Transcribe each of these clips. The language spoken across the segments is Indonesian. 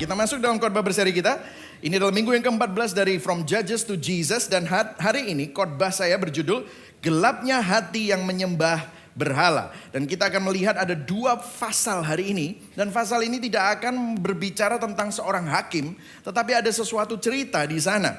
kita masuk dalam khotbah berseri kita. Ini adalah minggu yang ke-14 dari From Judges to Jesus. Dan hari ini khotbah saya berjudul Gelapnya Hati yang Menyembah Berhala. Dan kita akan melihat ada 2 pasal hari ini. Dan pasal ini tidak akan berbicara tentang seorang hakim, tetapi ada sesuatu cerita di sana.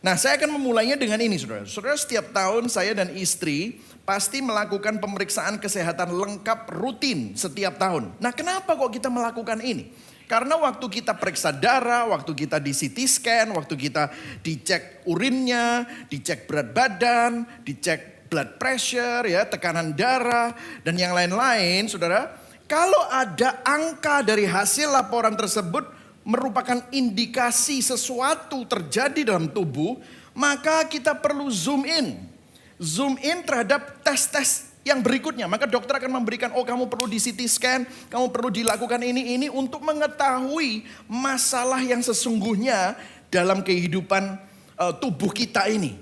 Nah, saya akan memulainya dengan ini, saudara. Saudara, setiap tahun saya dan istri pasti melakukan pemeriksaan kesehatan lengkap rutin setiap tahun. Nah, kenapa kok kita melakukan ini? Karena waktu kita periksa darah, waktu kita di CT scan, waktu kita dicek urinnya, dicek berat badan, dicek blood pressure, ya, tekanan darah, dan yang lain-lain, saudara. Kalau ada angka dari hasil laporan tersebut merupakan indikasi sesuatu terjadi dalam tubuh, maka kita perlu zoom in terhadap tes-tes yang berikutnya. Maka dokter akan memberikan, oh kamu perlu di CT scan, kamu perlu dilakukan ini untuk mengetahui masalah yang sesungguhnya dalam kehidupan tubuh kita ini.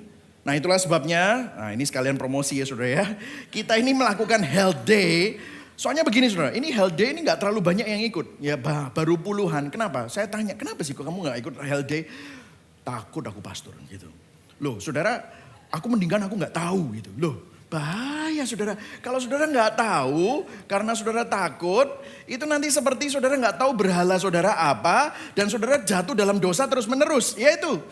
Nah, itulah sebabnya, nah ini sekalian promosi ya saudara ya. Kita ini melakukan Health Day. Soalnya begini saudara, ini Health Day ini gak terlalu banyak yang ikut. Ya baru puluhan, kenapa? Saya tanya, kenapa sih kok kamu gak ikut Health Day? Takut aku pastor gitu. Loh saudara, aku mendingan aku gak tahu gitu. Loh bahaya saudara. Kalau saudara gak tahu karena saudara takut, itu nanti seperti saudara gak tahu berhala saudara apa. Dan saudara jatuh dalam dosa terus menerus. Ya itu.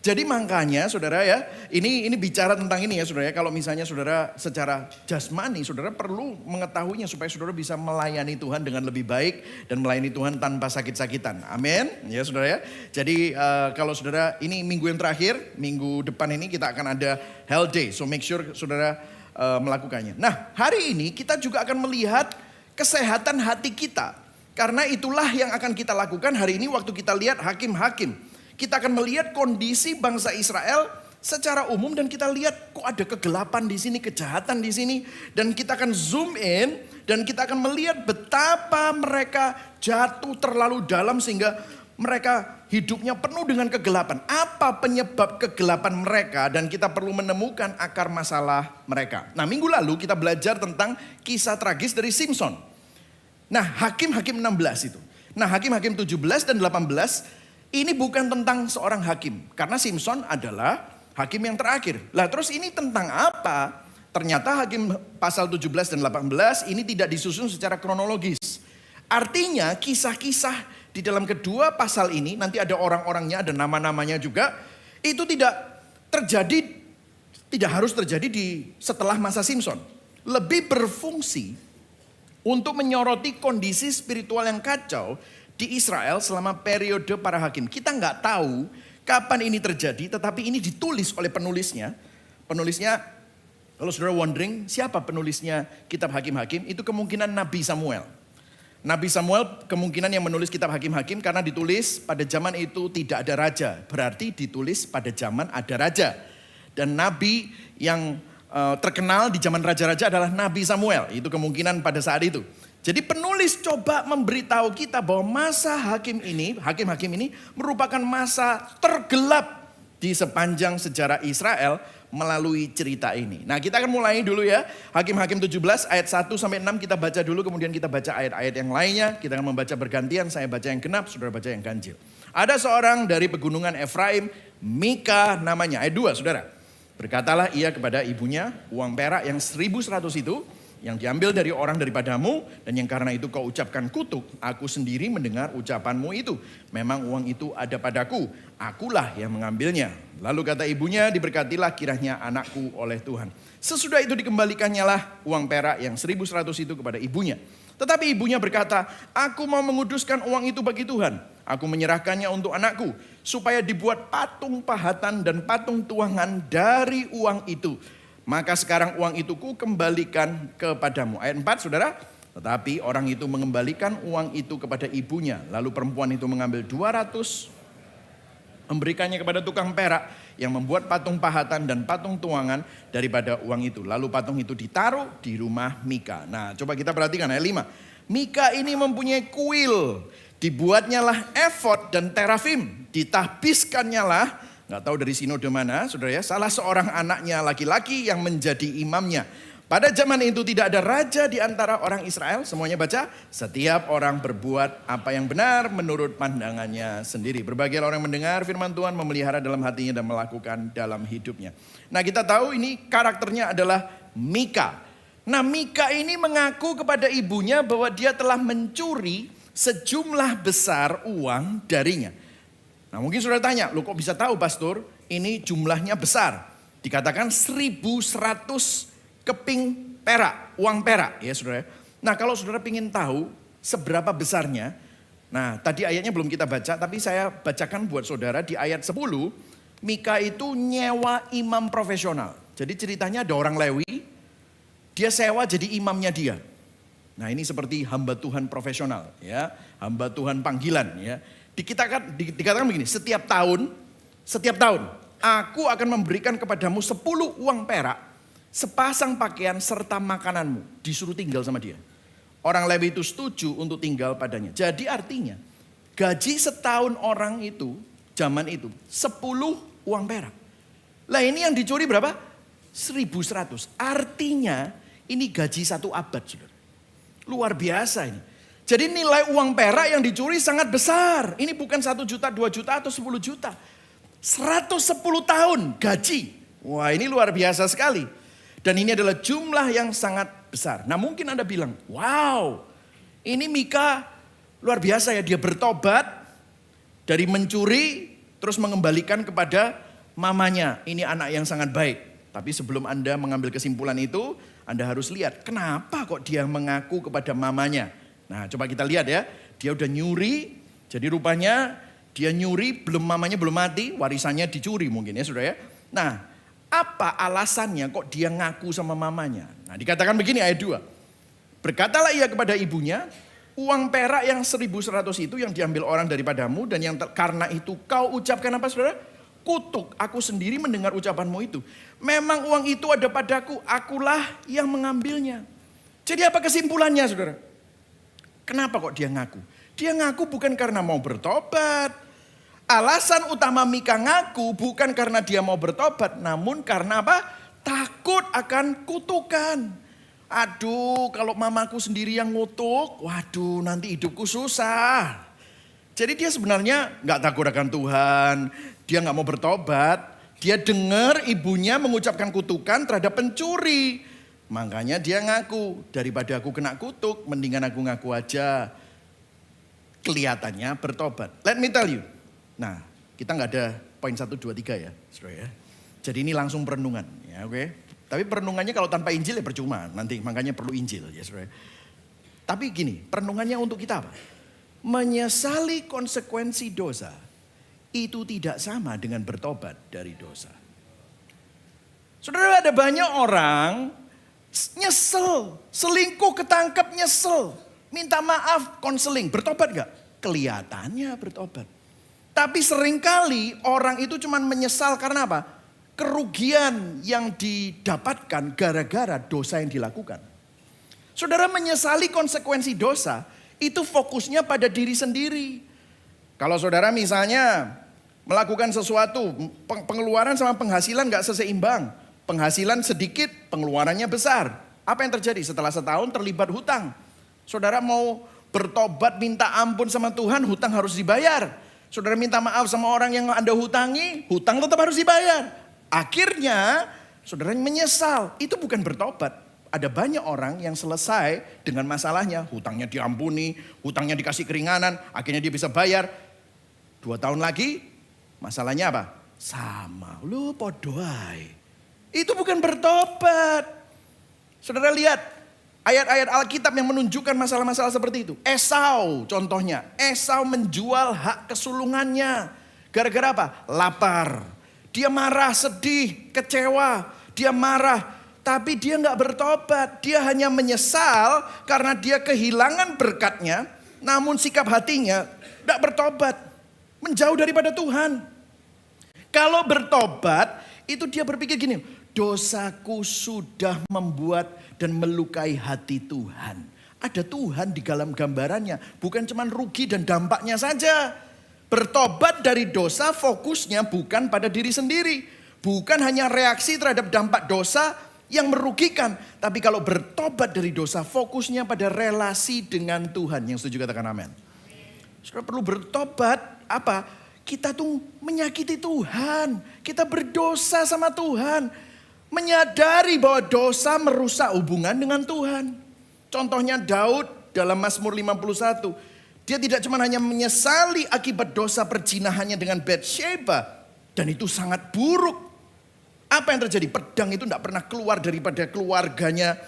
Jadi makanya saudara ya, ini bicara tentang ini ya saudara ya. Kalau misalnya saudara secara jasmani, saudara perlu mengetahuinya supaya saudara bisa melayani Tuhan dengan lebih baik dan melayani Tuhan tanpa sakit-sakitan. Amin. Ya saudara ya. Jadi kalau saudara ini minggu yang terakhir, minggu depan ini kita akan ada Health Day. So make sure saudara melakukannya. Nah, hari ini kita juga akan melihat kesehatan hati kita. Karena itulah yang akan kita lakukan hari ini waktu kita lihat hakim-hakim. Kita akan melihat kondisi bangsa Israel secara umum dan kita lihat kok ada kegelapan di sini, kejahatan di sini, dan kita akan zoom in dan kita akan melihat betapa mereka jatuh terlalu dalam sehingga mereka hidupnya penuh dengan kegelapan. Apa penyebab kegelapan mereka dan kita perlu menemukan akar masalah mereka. Nah, minggu lalu kita belajar tentang kisah tragis dari Simpson. Nah, Hakim-Hakim 16 itu. Nah, Hakim-Hakim 17 dan 18 ini bukan tentang seorang hakim. Karena Simpson adalah hakim yang terakhir. Lah terus ini tentang apa? Ternyata Hakim pasal 17 dan 18 ini tidak disusun secara kronologis. Artinya kisah-kisah di dalam kedua pasal ini, nanti ada orang-orangnya, ada nama-namanya juga. Itu tidak harus terjadi setelah masa Simpson. Lebih berfungsi untuk menyoroti kondisi spiritual yang kacau di Israel selama periode para hakim. Kita nggak tahu kapan ini terjadi, tetapi ini ditulis oleh penulisnya. Penulisnya, kalau saudara wondering, siapa penulisnya kitab Hakim-Hakim? Itu kemungkinan Nabi Samuel. Nabi Samuel kemungkinan yang menulis kitab Hakim-Hakim karena ditulis pada zaman itu tidak ada raja. Berarti ditulis pada zaman ada raja. Dan Nabi yang terkenal di zaman raja-raja adalah Nabi Samuel. Itu kemungkinan pada saat itu. Jadi penulis coba memberitahu kita bahwa masa hakim-hakim ini merupakan masa tergelap di sepanjang sejarah Israel melalui cerita ini. Nah, kita akan mulai dulu ya. Hakim-Hakim 17 ayat 1 sampai 6 kita baca dulu, kemudian kita baca ayat-ayat yang lainnya. Kita akan membaca bergantian, saya baca yang genap, saudara baca yang ganjil. Ada seorang dari pegunungan Efraim, Mika namanya. Ayat 2, saudara. Berkatalah ia kepada ibunya, uang perak yang 1.100 itu yang diambil dari orang daripadamu, dan yang karena itu kau ucapkan kutuk, aku sendiri mendengar ucapanmu itu. Memang uang itu ada padaku, akulah yang mengambilnya. Lalu kata ibunya, diberkatilah kiranya anakku oleh Tuhan. Sesudah itu dikembalikannya lah uang perak yang 1.100 itu kepada ibunya. Tetapi ibunya berkata, aku mau menguduskan uang itu bagi Tuhan. Aku menyerahkannya untuk anakku, supaya dibuat patung pahatan dan patung tuangan dari uang itu. Maka sekarang uang itu ku kembalikan kepadamu. Ayat 4 saudara. Tetapi orang itu mengembalikan uang itu kepada ibunya. Lalu perempuan itu mengambil 200. Memberikannya kepada tukang perak yang membuat patung pahatan dan patung tuangan daripada uang itu. Lalu patung itu ditaruh di rumah Mika. Nah coba kita perhatikan ayat 5. Mika ini mempunyai kuil. Dibuatnya lah efod dan terafim. Ditahbiskannya lah. Nggak tahu dari sinode mana, saudara ya. Salah seorang anaknya laki-laki yang menjadi imamnya. Pada zaman itu tidak ada raja di antara orang Israel. Semuanya baca. Setiap orang berbuat apa yang benar menurut pandangannya sendiri. Berbagai orang mendengar firman Tuhan, memelihara dalam hatinya dan melakukan dalam hidupnya. Nah, kita tahu ini karakternya adalah Mika. Nah, Mika ini mengaku kepada ibunya bahwa dia telah mencuri sejumlah besar uang darinya. Nah, mungkin saudara tanya, "Loh kok bisa tahu pastor? Ini jumlahnya besar." Dikatakan 1.100 keping perak, uang perak ya saudara. Nah, kalau saudara ingin tahu seberapa besarnya, nah tadi ayatnya belum kita baca, tapi saya bacakan buat saudara di ayat 10. Mika itu nyewa imam profesional. Jadi ceritanya ada orang Lewi, dia sewa jadi imamnya dia. Nah, ini seperti hamba Tuhan profesional ya, hamba Tuhan panggilan ya. Dikatakan begini, setiap tahun aku akan memberikan kepadamu 10 uang perak, sepasang pakaian serta makananmu. Disuruh tinggal sama dia. Orang Lewi itu setuju untuk tinggal padanya. Jadi artinya gaji setahun orang itu zaman itu 10 uang perak. Lah ini yang dicuri berapa? 1.100. Artinya ini gaji 1 abad saudara. Luar biasa ini. Jadi nilai uang perak yang dicuri sangat besar. Ini bukan 1 juta, 2 juta atau 10 juta. 110 tahun gaji. Wah, ini luar biasa sekali. Dan ini adalah jumlah yang sangat besar. Nah, mungkin Anda bilang, "Wow, ini Mika luar biasa ya, dia bertobat dari mencuri terus mengembalikan kepada mamanya. Ini anak yang sangat baik." Tapi sebelum Anda mengambil kesimpulan itu, Anda harus lihat kenapa kok dia mengaku kepada mamanya. Nah, coba kita lihat ya. Dia udah nyuri, jadi rupanya dia nyuri, mamanya belum mati, warisannya dicuri mungkin ya saudara ya. Nah, apa alasannya kok dia ngaku sama mamanya? Nah, dikatakan begini ayat 2. Berkatalah ia kepada ibunya, "Uang perak yang 1.100 itu yang diambil orang daripadamu, dan yang karena itu kau ucapkan apa saudara? Kutuk. Aku sendiri mendengar ucapanmu itu. Memang uang itu ada padaku, akulah yang mengambilnya." Jadi apa kesimpulannya saudara? Kenapa kok dia ngaku? Dia ngaku bukan karena mau bertobat. Alasan utama Mika ngaku bukan karena dia mau bertobat, namun karena apa? Takut akan kutukan. Aduh, kalau mamaku sendiri yang ngutuk, waduh nanti hidupku susah. Jadi dia sebenarnya nggak takut akan Tuhan, dia nggak mau bertobat. Dia dengar ibunya mengucapkan kutukan terhadap pencuri. Makanya dia ngaku, daripada aku kena kutuk, mendingan aku ngaku aja. Kelihatannya bertobat. Let me tell you. Nah, kita nggak ada poin 1, 2, 3 ya, saudara ya. Jadi ini langsung perenungan, ya oke. Tapi perenungannya kalau tanpa Injil ya percuma, nanti makanya perlu Injil ya saudara. Tapi gini, perenungannya untuk kita apa? Menyesali konsekuensi dosa itu tidak sama dengan bertobat dari dosa. Saudara, ada banyak orang nyesel, selingkuh ketangkep nyesel, minta maaf, konseling, bertobat gak? Kelihatannya bertobat. Tapi seringkali orang itu cuma menyesal karena apa? Kerugian yang didapatkan gara-gara dosa yang dilakukan. Saudara, menyesali konsekuensi dosa itu fokusnya pada diri sendiri. Kalau saudara misalnya melakukan sesuatu, pengeluaran sama penghasilan gak seseimbang. Penghasilan sedikit, pengeluarannya besar. Apa yang terjadi? Setelah setahun terlibat hutang. Saudara mau bertobat minta ampun sama Tuhan, hutang harus dibayar. Saudara minta maaf sama orang yang Anda hutangi, hutang tetap harus dibayar. Akhirnya saudara menyesal, itu bukan bertobat. Ada banyak orang yang selesai dengan masalahnya, hutangnya diampuni, hutangnya dikasih keringanan, akhirnya dia bisa bayar. 2 tahun lagi, masalahnya apa? Sama, lu podoai. Itu bukan bertobat. Saudara lihat ayat-ayat Alkitab yang menunjukkan masalah-masalah seperti itu. Esau contohnya. Esau menjual hak kesulungannya. Gara-gara apa? Lapar. Dia marah, sedih, kecewa. Dia marah. Tapi dia gak bertobat. Dia hanya menyesal karena dia kehilangan berkatnya. Namun sikap hatinya gak bertobat. Menjauh daripada Tuhan. Kalau bertobat itu dia berpikir gini. Dosaku sudah membuat dan melukai hati Tuhan. Ada Tuhan di dalam gambarannya. Bukan cuma rugi dan dampaknya saja. Bertobat dari dosa fokusnya bukan pada diri sendiri. Bukan hanya reaksi terhadap dampak dosa yang merugikan. Tapi kalau bertobat dari dosa, fokusnya pada relasi dengan Tuhan. Yang setuju katakan amin. Saudara perlu bertobat, apa? Kita tuh menyakiti Tuhan. Kita berdosa sama Tuhan. Menyadari bahwa dosa merusak hubungan dengan Tuhan. Contohnya Daud dalam Mazmur 51. Dia tidak cuma hanya menyesali akibat dosa perzinahannya dengan Batsheba. Dan itu sangat buruk. Apa yang terjadi? Pedang itu tidak pernah keluar daripada keluarganya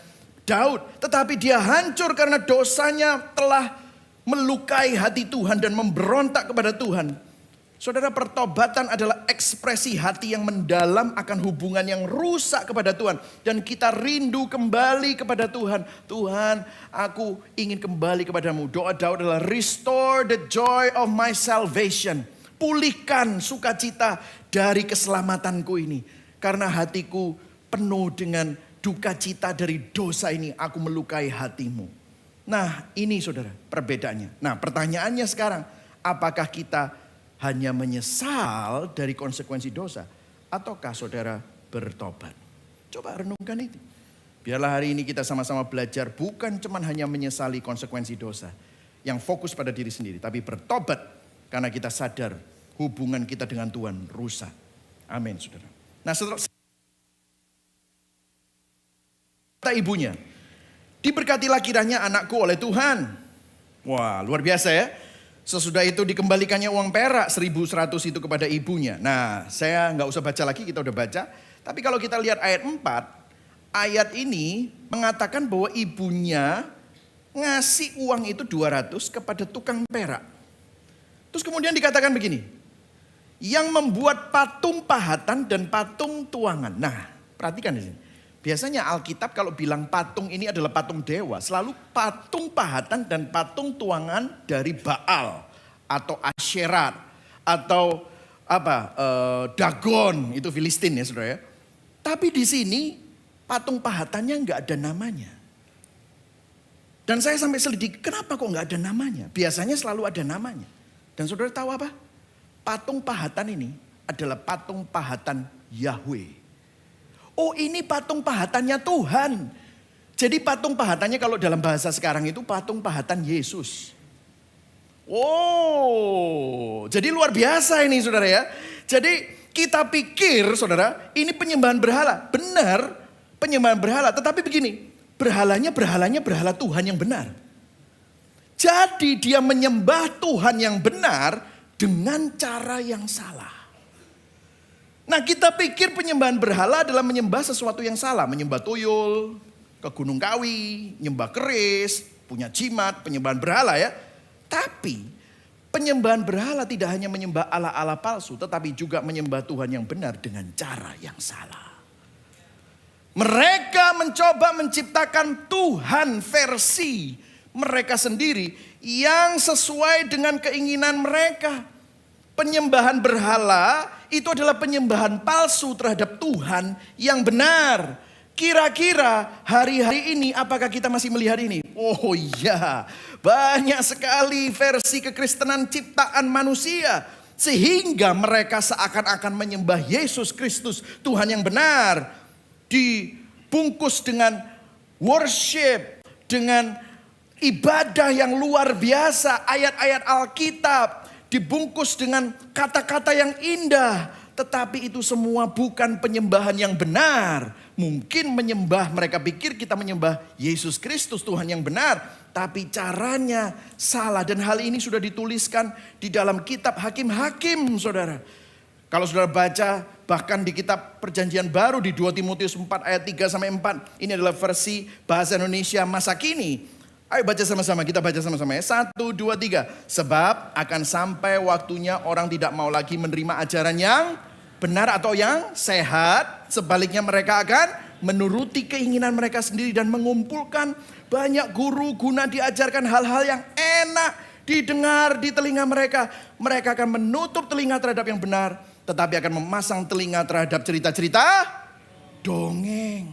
Daud. Tetapi dia hancur karena dosanya telah melukai hati Tuhan dan memberontak kepada Tuhan. Saudara, pertobatan adalah ekspresi hati yang mendalam akan hubungan yang rusak kepada Tuhan. Dan kita rindu kembali kepada Tuhan. Tuhan, aku ingin kembali kepadamu. Doa Daud adalah restore the joy of my salvation. Pulihkan sukacita dari keselamatanku ini. Karena hatiku penuh dengan duka cita dari dosa ini. Aku melukai hatimu. Nah ini saudara perbedaannya. Nah pertanyaannya sekarang. Apakah kita hanya menyesal dari konsekuensi dosa? Ataukah saudara bertobat? Coba renungkan itu. Biarlah hari ini kita sama-sama belajar. Bukan cuma hanya menyesali konsekuensi dosa. Yang fokus pada diri sendiri. Tapi bertobat karena kita sadar hubungan kita dengan Tuhan rusak. Amin saudara. Nah setelah kata ibunya, diberkatilah kiranya anakku oleh Tuhan. Wah luar biasa ya. Sesudah itu dikembalikannya uang perak 1.100 itu kepada ibunya. Nah saya nggak usah baca lagi, kita udah baca. Tapi kalau kita lihat ayat 4, ayat ini mengatakan bahwa ibunya ngasih uang itu 200 kepada tukang perak. Terus kemudian dikatakan begini. Yang membuat patung pahatan dan patung tuangan. Nah, perhatikan di sini. Biasanya Alkitab kalau bilang patung ini adalah patung dewa, selalu patung pahatan dan patung tuangan dari Baal atau Asherat atau Dagon, itu Filistin ya Saudara ya. Tapi di sini patung pahatannya nggak ada namanya. Dan saya sampai selidiki, kenapa kok nggak ada namanya? Biasanya selalu ada namanya. Dan Saudara tahu apa? Patung pahatan ini adalah patung pahatan Yahweh. Oh ini patung pahatannya Tuhan. Jadi patung pahatannya kalau dalam bahasa sekarang itu patung pahatan Yesus. Oh jadi luar biasa ini saudara ya. Jadi kita pikir saudara ini penyembahan berhala. Benar penyembahan berhala. Tetapi begini berhalanya berhala Tuhan yang benar. Jadi dia menyembah Tuhan yang benar dengan cara yang salah. Nah kita pikir penyembahan berhala adalah menyembah sesuatu yang salah. Menyembah tuyul, ke Gunung Kawi, menyembah keris, punya jimat, penyembahan berhala ya. Tapi penyembahan berhala tidak hanya menyembah ala-ala palsu. Tetapi juga menyembah Tuhan yang benar dengan cara yang salah. Mereka mencoba menciptakan Tuhan versi mereka sendiri yang sesuai dengan keinginan mereka. Penyembahan berhala itu adalah penyembahan palsu terhadap Tuhan yang benar. Kira-kira hari-hari ini apakah kita masih melihat ini? Oh iya, banyak sekali versi kekristenan ciptaan manusia. Sehingga mereka seakan-akan menyembah Yesus Kristus, Tuhan yang benar. Dibungkus dengan worship, dengan ibadah yang luar biasa, ayat-ayat Alkitab. Dibungkus dengan kata-kata yang indah. Tetapi itu semua bukan penyembahan yang benar. Mungkin menyembah, mereka pikir kita menyembah Yesus Kristus Tuhan yang benar. Tapi caranya salah. Dan hal ini sudah dituliskan di dalam kitab Hakim-Hakim saudara. Kalau saudara baca bahkan di kitab Perjanjian Baru di 2 Timotius 4 ayat 3-4. Ini adalah versi bahasa Indonesia masa kini. Ayo baca sama-sama, kita baca sama-sama ya. 1, 2, 3. Sebab akan sampai waktunya orang tidak mau lagi menerima ajaran yang benar atau yang sehat. Sebaliknya mereka akan menuruti keinginan mereka sendiri dan mengumpulkan banyak guru guna diajarkan hal-hal yang enak didengar di telinga mereka. Mereka akan menutup telinga terhadap yang benar, tetapi akan memasang telinga terhadap cerita-cerita dongeng.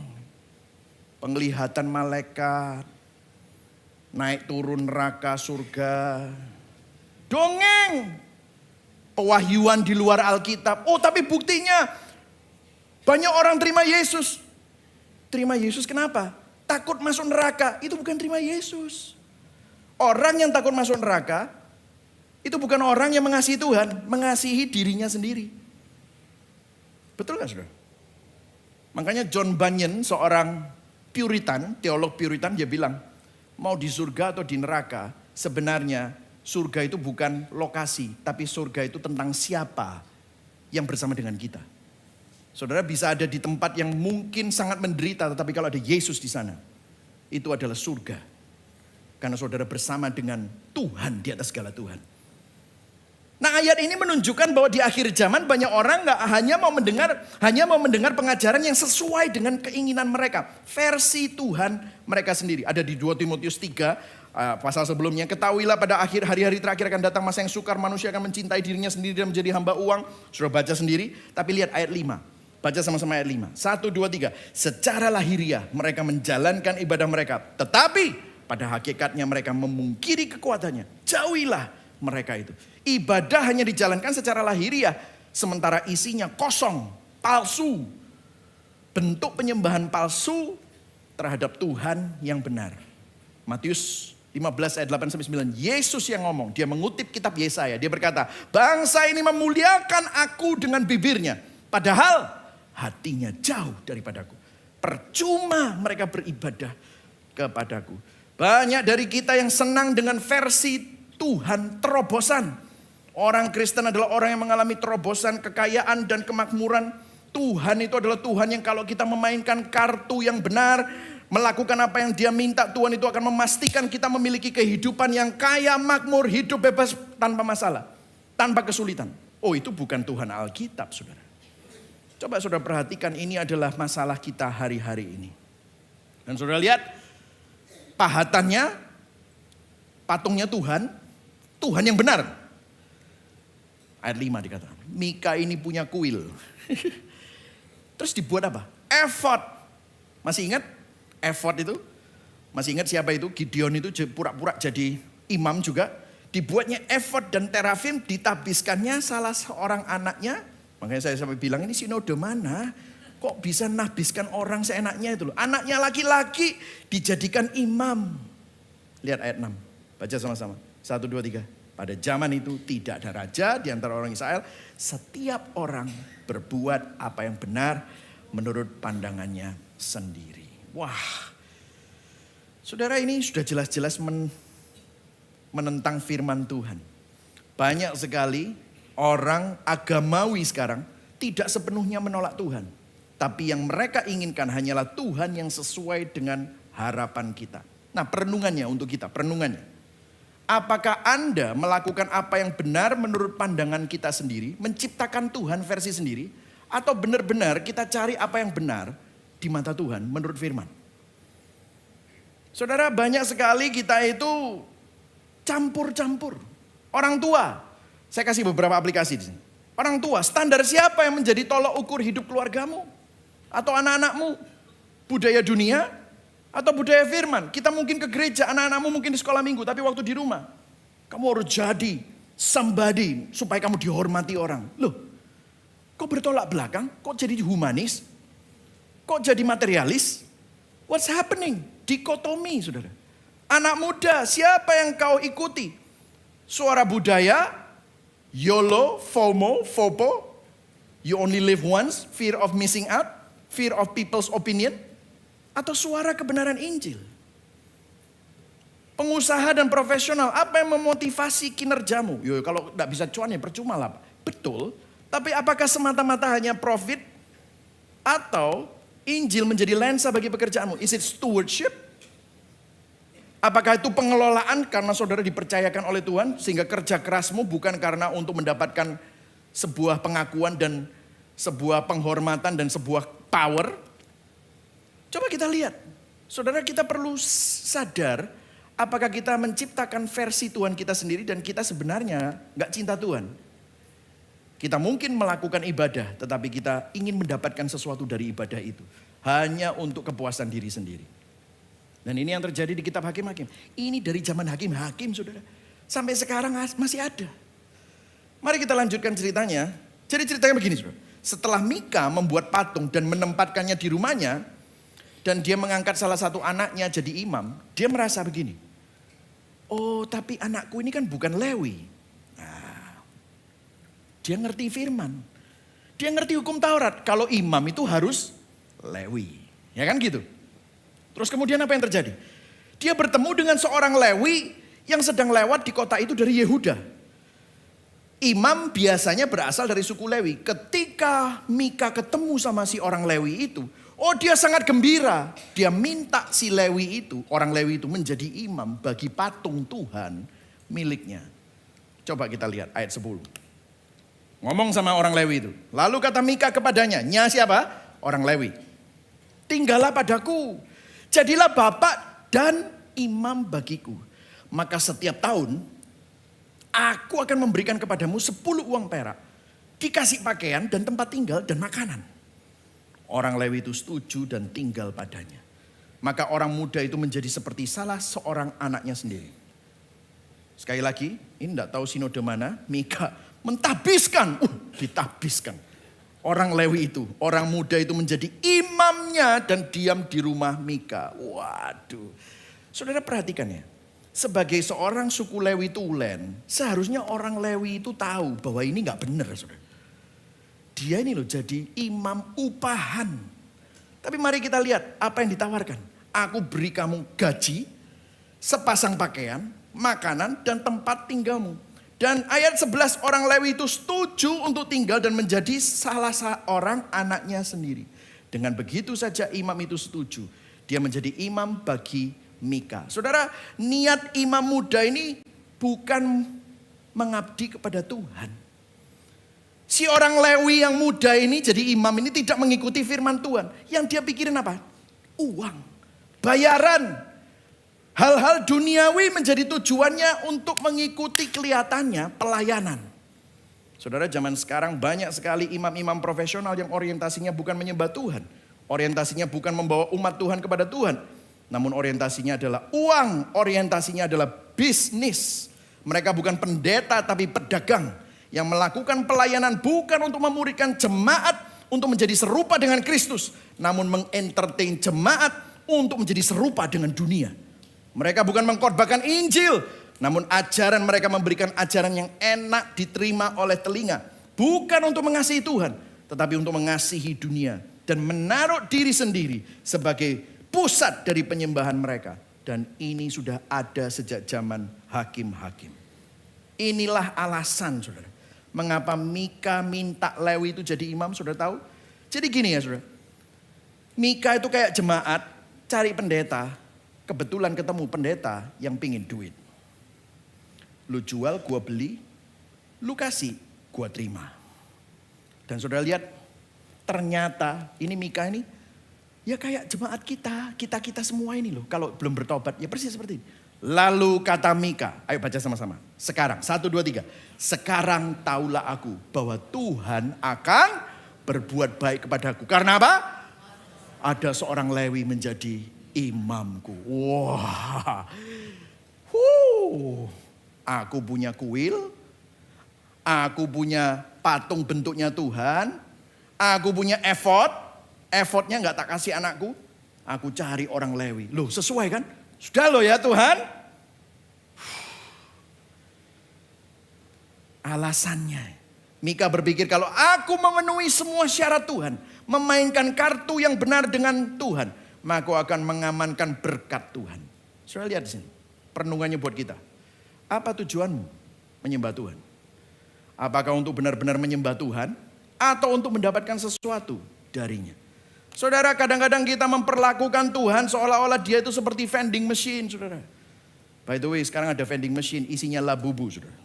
Penglihatan malaikat, naik turun neraka surga, dongeng, pewahyuan di luar Alkitab. Oh tapi buktinya banyak orang terima Yesus. Terima Yesus kenapa? Takut masuk neraka, itu bukan terima Yesus. Orang yang takut masuk neraka, itu bukan orang yang mengasihi Tuhan, mengasihi dirinya sendiri. Betul gak saudara? Makanya John Bunyan, seorang Puritan, teolog Puritan, dia bilang, mau di surga atau di neraka, sebenarnya surga itu bukan lokasi, tapi surga itu tentang siapa yang bersama dengan kita. Saudara bisa ada di tempat yang mungkin sangat menderita, tetapi kalau ada Yesus di sana, itu adalah surga. Karena saudara bersama dengan Tuhan di atas segala Tuhan. Nah, ayat ini menunjukkan bahwa di akhir zaman banyak orang hanya mau mendengar pengajaran yang sesuai dengan keinginan mereka, versi Tuhan mereka sendiri. Ada di 2 Timotius 3 pasal sebelumnya, ketahuilah pada akhir hari-hari terakhir akan datang masa yang sukar, manusia akan mencintai dirinya sendiri dan menjadi hamba uang. Sudah baca sendiri, tapi lihat ayat 5. Baca sama-sama ayat 5. 1, 2, 3. Secara lahiriah mereka menjalankan ibadah mereka, tetapi pada hakikatnya mereka memungkiri kekuatannya. Jauhilah mereka itu. Ibadah hanya dijalankan secara lahiriah, sementara isinya kosong, palsu. Bentuk penyembahan palsu terhadap Tuhan yang benar. Matius 15 ayat 8-9, Yesus yang ngomong, dia mengutip kitab Yesaya, dia berkata, bangsa ini memuliakan aku dengan bibirnya, padahal hatinya jauh daripadaku. Percuma mereka beribadah kepadaku. Banyak dari kita yang senang dengan versi Tuhan terobosan. Orang Kristen adalah orang yang mengalami terobosan, kekayaan dan kemakmuran. Tuhan itu adalah Tuhan yang kalau kita memainkan kartu yang benar, melakukan apa yang dia minta, Tuhan itu akan memastikan kita memiliki kehidupan yang kaya, makmur, hidup bebas tanpa masalah, tanpa kesulitan. Oh, itu bukan Tuhan Alkitab, saudara. Coba saudara perhatikan, ini adalah masalah kita hari-hari ini. Dan saudara lihat, pahatannya, patungnya Tuhan yang benar. Ayat 5 dikatakan, Mika ini punya kuil. Terus dibuat apa? Efod. Masih ingat efod itu? Masih ingat siapa itu? Gideon itu pura-pura jadi imam juga. Dibuatnya efod dan terafim, ditabiskannya salah seorang anaknya. Makanya saya sampai bilang, ini sinode mana? Kok bisa nabiskan orang seenaknya itu loh. Anaknya laki-laki dijadikan imam. Lihat ayat 6. Baca sama-sama. 1, 2, 3. Pada zaman itu tidak ada raja di antara orang Israel. Setiap orang berbuat apa yang benar menurut pandangannya sendiri. Wah. Saudara, ini sudah jelas-jelas menentang firman Tuhan. Banyak sekali orang agamawi sekarang tidak sepenuhnya menolak Tuhan. Tapi yang mereka inginkan hanyalah Tuhan yang sesuai dengan harapan kita. Nah, perenungannya untuk kita, perenungannya. Apakah Anda melakukan apa yang benar menurut pandangan kita sendiri, menciptakan Tuhan versi sendiri, atau benar-benar kita cari apa yang benar di mata Tuhan menurut firman? Saudara, banyak sekali kita itu campur-campur. Orang tua, saya kasih beberapa aplikasi di sini. Orang tua, standar siapa yang menjadi tolok ukur hidup keluargamu? Atau anak-anakmu? Budaya dunia? Atau budaya firman? Kita mungkin ke gereja, anak-anakmu mungkin di sekolah minggu, tapi waktu di rumah, kamu harus jadi somebody supaya kamu dihormati orang. Loh, kok bertolak belakang? Kok jadi humanis? Kok jadi materialis? What's happening? Dikotomi, saudara. Anak muda, siapa yang kau ikuti? Suara budaya, YOLO, FOMO, FOPO, you only live once, fear of missing out, fear of people's opinion, atau suara kebenaran Injil? Pengusaha dan profesional, apa yang memotivasi kinerjamu? Yo, kalau tidak bisa cuan ya percuma lah. Betul, tapi apakah semata-mata hanya profit atau Injil menjadi lensa bagi pekerjaanmu? Is it stewardship? Apakah itu pengelolaan karena saudara dipercayakan oleh Tuhan sehingga kerja kerasmu bukan karena untuk mendapatkan sebuah pengakuan dan sebuah penghormatan dan sebuah power? Coba kita lihat, saudara, kita perlu sadar apakah kita menciptakan versi Tuhan kita sendiri dan kita sebenarnya gak cinta Tuhan. Kita mungkin melakukan ibadah, tetapi kita ingin mendapatkan sesuatu dari ibadah itu. Hanya untuk kepuasan diri sendiri. Dan ini yang terjadi di kitab Hakim-Hakim. Ini dari zaman Hakim-Hakim, saudara. Sampai sekarang masih ada. Mari kita lanjutkan ceritanya. Jadi ceritanya begini, saudara. Setelah Mika membuat patung dan menempatkannya di rumahnya, dan dia mengangkat salah satu anaknya jadi imam, dia merasa begini. Oh, tapi anakku ini kan bukan Lewi. Nah, dia ngerti firman. Dia ngerti hukum Taurat. Kalau imam itu harus Lewi. Ya kan gitu. Terus kemudian apa yang terjadi? Dia bertemu dengan seorang Lewi yang sedang lewat di kota itu dari Yehuda. Imam biasanya berasal dari suku Lewi. Ketika Mika ketemu sama si orang Lewi itu, oh dia sangat gembira. Dia minta si Lewi itu, orang Lewi itu menjadi imam bagi patung Tuhan miliknya. Coba kita lihat ayat 10. Ngomong sama orang Lewi itu. Lalu kata Mika kepadanya, nya siapa? Orang Lewi. Tinggallah padaku, jadilah bapak dan imam bagiku. Maka setiap tahun aku akan memberikan kepadamu 10 uang perak. Dikasih pakaian dan tempat tinggal dan makanan. Orang Lewi itu setuju dan tinggal padanya. Maka orang muda itu menjadi seperti salah seorang anaknya sendiri. Sekali lagi, ini tidak tahu sinode mana, Mika mentabiskan, ditabiskan. Orang Lewi itu, orang muda itu menjadi imamnya dan diam di rumah Mika. Waduh, saudara perhatikan ya. Sebagai seorang suku Lewi Tulen, seharusnya orang Lewi itu tahu bahwa ini gak benar. Saudara. Dia ini loh jadi imam upahan. Tapi mari kita lihat apa yang ditawarkan. Aku beri kamu gaji, sepasang pakaian, makanan dan tempat tinggalmu. Dan ayat 11 orang Lewi itu setuju untuk tinggal dan menjadi salah seorang anaknya sendiri. Dengan begitu saja imam itu setuju. Dia menjadi imam bagi Mika. Saudara, niat imam muda ini bukan mengabdi kepada Tuhan. Si orang Lewi yang muda ini jadi imam ini tidak mengikuti firman Tuhan. Yang dia pikirin apa? Uang, bayaran. Hal-hal duniawi menjadi tujuannya untuk mengikuti kelihatannya pelayanan. Saudara, zaman sekarang banyak sekali imam-imam profesional yang orientasinya bukan menyembah Tuhan. Orientasinya bukan membawa umat Tuhan kepada Tuhan. Namun orientasinya adalah uang, orientasinya adalah bisnis. Mereka bukan pendeta tapi pedagang. Yang melakukan pelayanan bukan untuk memuridkan jemaat untuk menjadi serupa dengan Kristus. Namun mengentertain jemaat untuk menjadi serupa dengan dunia. Mereka bukan mengkhotbahkan Injil. Namun ajaran mereka memberikan ajaran yang enak diterima oleh telinga. Bukan untuk mengasihi Tuhan. Tetapi untuk mengasihi dunia. Dan menaruh diri sendiri sebagai pusat dari penyembahan mereka. Dan ini sudah ada sejak zaman hakim-hakim. Inilah alasan saudara. Mengapa Mika minta Lewi itu jadi imam, saudara tahu? Jadi gini ya saudara. Mika itu kayak jemaat cari pendeta. Kebetulan ketemu pendeta yang pingin duit. Lu jual, gua beli. Lu kasih, gua terima. Dan saudara lihat, ternyata ini Mika ini ya kayak jemaat kita semua ini loh. Kalau belum bertobat ya persis seperti ini. Lalu kata Mika, ayo baca sama-sama. Sekarang, 1, 2, 3. Sekarang taulah aku bahwa Tuhan akan berbuat baik kepadaku. Karena apa? Ada seorang Lewi menjadi imamku. Wah. Aku punya kuil. Aku punya patung bentuknya Tuhan. Aku punya efod. Efodnya gak tak kasih anakku. Aku cari orang Lewi. Loh sesuai kan? Sudah loh ya Tuhan. Alasannya. Mika berpikir kalau aku memenuhi semua syarat Tuhan. Memainkan kartu yang benar dengan Tuhan. Maka aku akan mengamankan berkat Tuhan. Saudara lihat di sini. Perenungannya buat kita. Apa tujuanmu menyembah Tuhan? Apakah untuk benar-benar menyembah Tuhan? Atau untuk mendapatkan sesuatu darinya? Saudara, kadang-kadang kita memperlakukan Tuhan seolah-olah dia itu seperti vending machine, saudara. By the way, sekarang ada vending machine isinya labubu, saudara.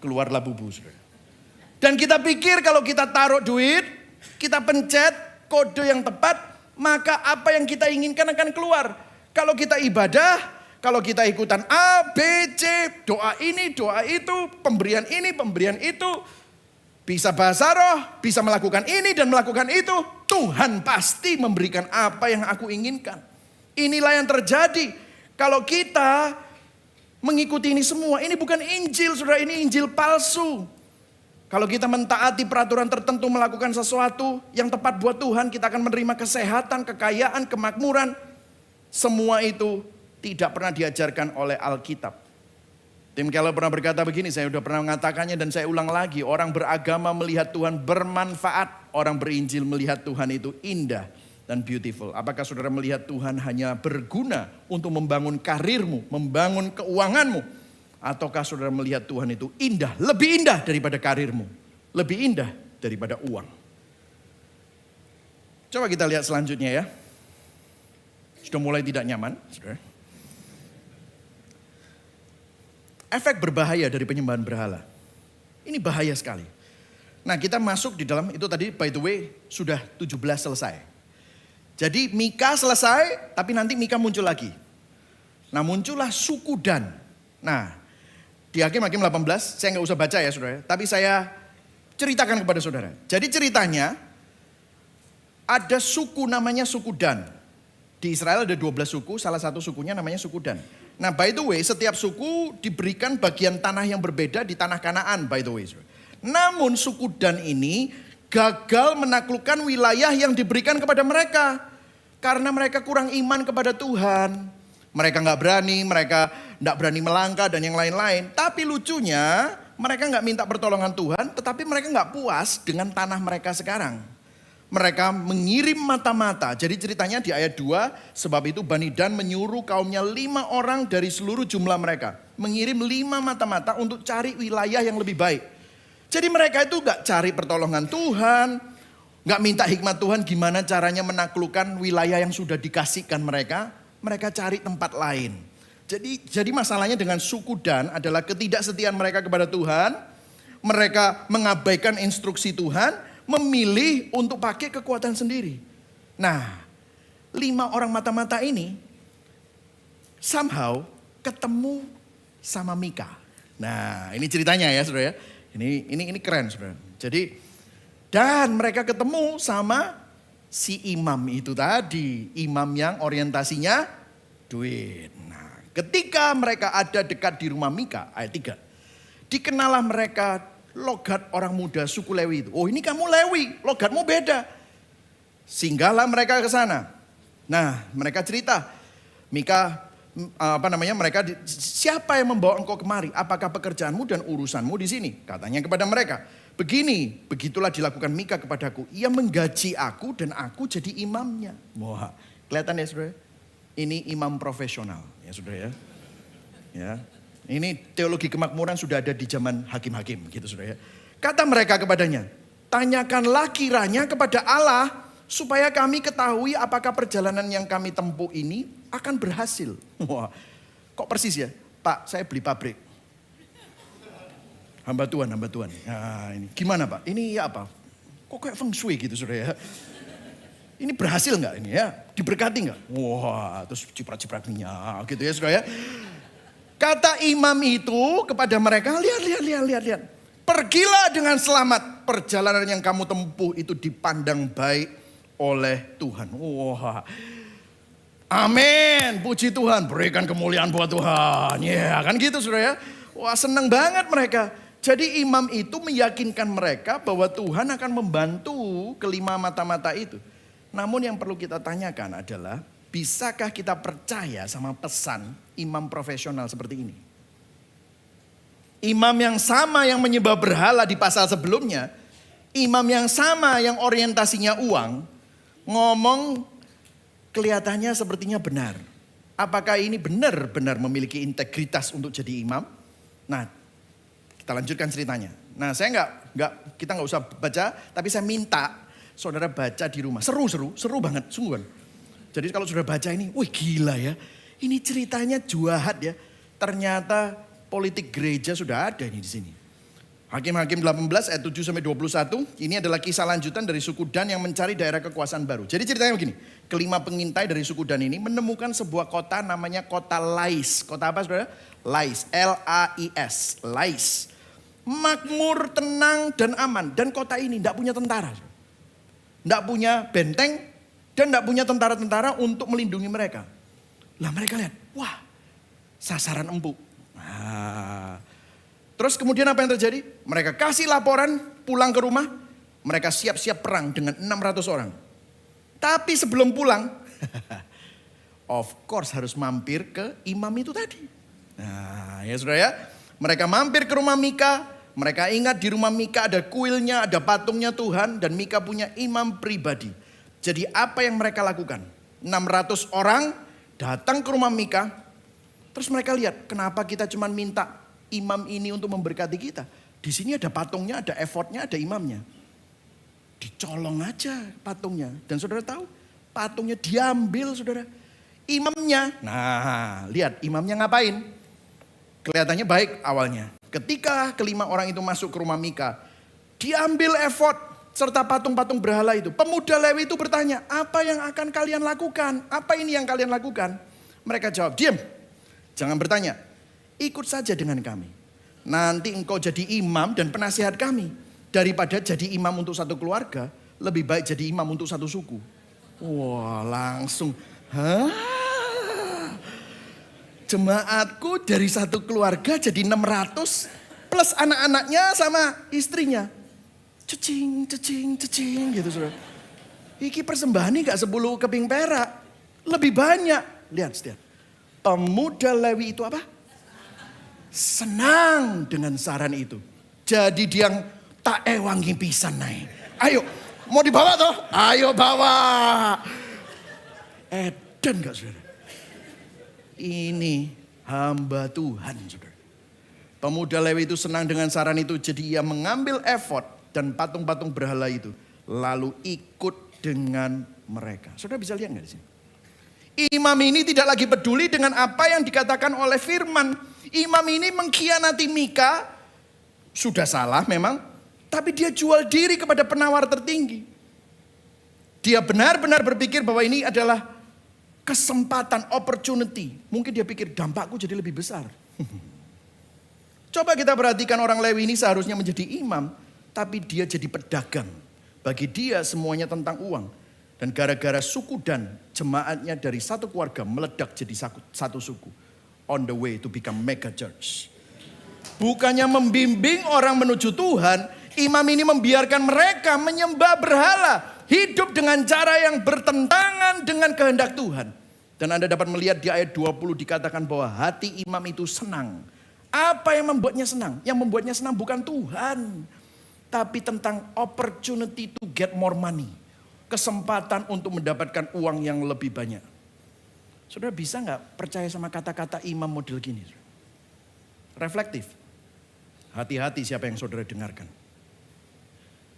Keluar labubu, saudara. Dan kita pikir kalau kita taruh duit, kita pencet kode yang tepat, maka apa yang kita inginkan akan keluar. Kalau kita ibadah, kalau kita ikutan A, B, C, doa ini, doa itu, pemberian ini, pemberian itu, bisa bahasa roh, bisa melakukan ini dan melakukan itu. Tuhan pasti memberikan apa yang aku inginkan. Inilah yang terjadi. Kalau kita mengikuti ini semua, ini bukan Injil, saudara, ini Injil palsu. Kalau kita mentaati peraturan tertentu, melakukan sesuatu yang tepat buat Tuhan, kita akan menerima kesehatan, kekayaan, kemakmuran. Semua itu tidak pernah diajarkan oleh Alkitab. Tim Keller pernah berkata begini, saya sudah pernah mengatakannya dan saya ulang lagi. Orang beragama melihat Tuhan bermanfaat, orang berinjil melihat Tuhan itu indah dan beautiful. Apakah saudara melihat Tuhan hanya berguna untuk membangun karirmu, membangun keuanganmu? Ataukah saudara melihat Tuhan itu indah, lebih indah daripada karirmu, lebih indah daripada uang? Coba kita lihat selanjutnya ya. Sudah mulai tidak nyaman, saudara. Efek berbahaya dari penyembahan berhala. Ini bahaya sekali. Nah, kita masuk di dalam, itu tadi by the way sudah 17 selesai. Jadi Mika selesai, tapi nanti Mika muncul lagi. Nah, muncullah suku Dan. Nah, di Hakim-Hakim 18, saya nggak usah baca ya saudara, tapi saya ceritakan kepada saudara. Jadi ceritanya, ada suku namanya suku Dan. Di Israel ada 12 suku, salah satu sukunya namanya suku Dan. Nah by the way, setiap suku diberikan bagian tanah yang berbeda di tanah Kanaan by the way. Namun suku Dan ini gagal menaklukkan wilayah yang diberikan kepada mereka. Karena mereka kurang iman kepada Tuhan. Mereka nggak berani, mereka nggak berani melangkah dan yang lain-lain. Tapi lucunya mereka nggak minta pertolongan Tuhan, tetapi mereka nggak puas dengan tanah mereka sekarang. Mereka mengirim mata-mata. Jadi ceritanya di ayat 2, sebab itu Bani Dan menyuruh kaumnya 5 orang dari seluruh jumlah mereka. Mengirim 5 mata-mata untuk cari wilayah yang lebih baik. Jadi mereka itu nggak cari pertolongan Tuhan, nggak minta hikmat Tuhan gimana caranya menaklukkan wilayah yang sudah dikasihkan mereka. Mereka cari tempat lain. Jadi masalahnya dengan suku Dan adalah ketidaksetiaan mereka kepada Tuhan. Mereka mengabaikan instruksi Tuhan, memilih untuk pakai kekuatan sendiri. Nah, 5 orang mata-mata ini somehow ketemu sama Mika. Nah, ini ceritanya ya saudara ya. Ini keren saudara. Jadi dan mereka ketemu sama si imam itu tadi, imam yang orientasinya duit. Nah, ketika mereka ada dekat di rumah Mika, ayat 3. Dikenalah mereka logat orang muda suku Lewi itu. Oh, ini kamu Lewi, logatmu beda. Singgahlah mereka ke sana. Nah, mereka cerita, Mika siapa yang membawa engkau kemari? Apakah pekerjaanmu dan urusanmu di sini? Katanya kepada mereka, begitulah dilakukan Mika kepadaku. Ia menggaji aku dan aku jadi imamnya. Wah, kelihatan ya saudara? Ini imam profesional ya saudara ya. Ya, ini teologi kemakmuran sudah ada di zaman hakim-hakim gitu saudara ya. Kata mereka kepadanya, tanyakanlah kiranya kepada Allah supaya kami ketahui apakah perjalanan yang kami tempuh ini akan berhasil. Wah, kok persis ya? Pak, saya beli pabrik. Hamba Tuhan. Nah, ini gimana Pak? Ini ya apa? Kok kayak feng shui gitu saudara ya? Ini berhasil nggak ini ya? Diberkati nggak? Wah, terus ciprat-ciprat minyak gitu ya saudara ya. Kata imam itu kepada mereka, lihat. Pergilah dengan selamat. Perjalanan yang kamu tempuh itu dipandang baik oleh Tuhan. Wah, amin, puji Tuhan, berikan kemuliaan buat Tuhan. Ya kan gitu saudara ya. Wah, senang banget mereka. Jadi imam itu meyakinkan mereka bahwa Tuhan akan membantu kelima mata-mata itu. Namun yang perlu kita tanyakan adalah, bisakah kita percaya sama pesan imam profesional seperti ini? Imam yang sama yang menyembah berhala di pasal sebelumnya, imam yang sama yang orientasinya uang, ngomong kelihatannya sepertinya benar. Apakah ini benar-benar memiliki integritas untuk jadi imam? Nah, kita lanjutkan ceritanya. Nah, kita nggak usah baca, tapi saya minta saudara baca di rumah. Seru banget, sungguhan. Jadi kalau sudah baca ini, wih gila ya. Ini ceritanya juahat ya. Ternyata politik gereja sudah ada ini di sini. Hakim-Hakim 18 ayat 7 sampai 21. Ini adalah kisah lanjutan dari suku Dan yang mencari daerah kekuasaan baru. Jadi ceritanya begini. Kelima pengintai dari suku Dan ini menemukan sebuah kota namanya kota Lais. Kota apa saudara? Lais. L-A-I-S. Lais. Makmur, tenang dan aman. Dan kota ini tidak punya tentara. Tidak punya benteng. Dan tidak punya tentara-tentara untuk melindungi mereka. Lah mereka lihat. Wah, sasaran empuk. Nah, Terus kemudian apa yang terjadi? Mereka kasih laporan, pulang ke rumah, mereka siap-siap perang dengan 600 orang. Tapi sebelum pulang, of course harus mampir ke imam itu tadi. Nah ya saudara ya, mereka mampir ke rumah Mika. Mereka ingat di rumah Mika ada kuilnya, ada patungnya Tuhan. Dan Mika punya imam pribadi. Jadi apa yang mereka lakukan? 600 orang datang ke rumah Mika. Terus mereka lihat, kenapa kita cuma minta imam ini untuk memberkati kita. Di sini ada patungnya, ada efodnya, ada imamnya. Dicolong aja patungnya. Dan saudara tahu, patungnya diambil saudara. Imamnya, nah lihat imamnya ngapain? Kelihatannya baik awalnya. Ketika kelima orang itu masuk ke rumah Mika, diambil efod serta patung-patung berhala itu. Pemuda Lewi itu bertanya, apa yang akan kalian lakukan? Apa ini yang kalian lakukan? Mereka jawab, diam, jangan bertanya. Ikut saja dengan kami. Nanti engkau jadi imam dan penasihat kami. Daripada jadi imam untuk satu keluarga, lebih baik jadi imam untuk satu suku. Wah langsung, hah? Jemaatku dari satu keluarga jadi 600 plus anak-anaknya sama istrinya. Cecing, cecing, cecing gitu saudara. Iki persembahan ini gak 10 keping perak. Lebih banyak. Lihat. Pemuda Lewi itu apa? Senang dengan saran itu. Jadi dia tak ewangi pisan naik. Ayo, mau dibawa toh? Ayo bawa. Edan gak saudara? Ini hamba Tuhan saudara. Pemuda Lewi itu senang dengan saran itu. Jadi ia mengambil efod dan patung-patung berhala itu. Lalu ikut dengan mereka. Saudara bisa lihat gak di sini? Imam ini tidak lagi peduli dengan apa yang dikatakan oleh firman. Imam ini mengkhianati Mika. Sudah salah memang. Tapi dia jual diri kepada penawar tertinggi. Dia benar-benar berpikir bahwa ini adalah kesempatan, opportunity. Mungkin dia pikir dampakku jadi lebih besar. Coba kita perhatikan orang Lewi ini seharusnya menjadi imam. Tapi dia jadi pedagang. Bagi dia semuanya tentang uang. Dan gara-gara suku Dan, jemaatnya dari satu keluarga meledak jadi satu suku. On the way to become mega church. Bukannya membimbing orang menuju Tuhan, imam ini membiarkan mereka menyembah berhala. Hidup dengan cara yang bertentangan dengan kehendak Tuhan. Dan Anda dapat melihat di ayat 20 dikatakan bahwa hati imam itu senang. Apa yang membuatnya senang? Yang membuatnya senang bukan Tuhan. Tapi tentang opportunity to get more money. Kesempatan untuk mendapatkan uang yang lebih banyak. Saudara bisa nggak percaya sama kata-kata imam model gini? Reflektif. Hati-hati siapa yang saudara dengarkan.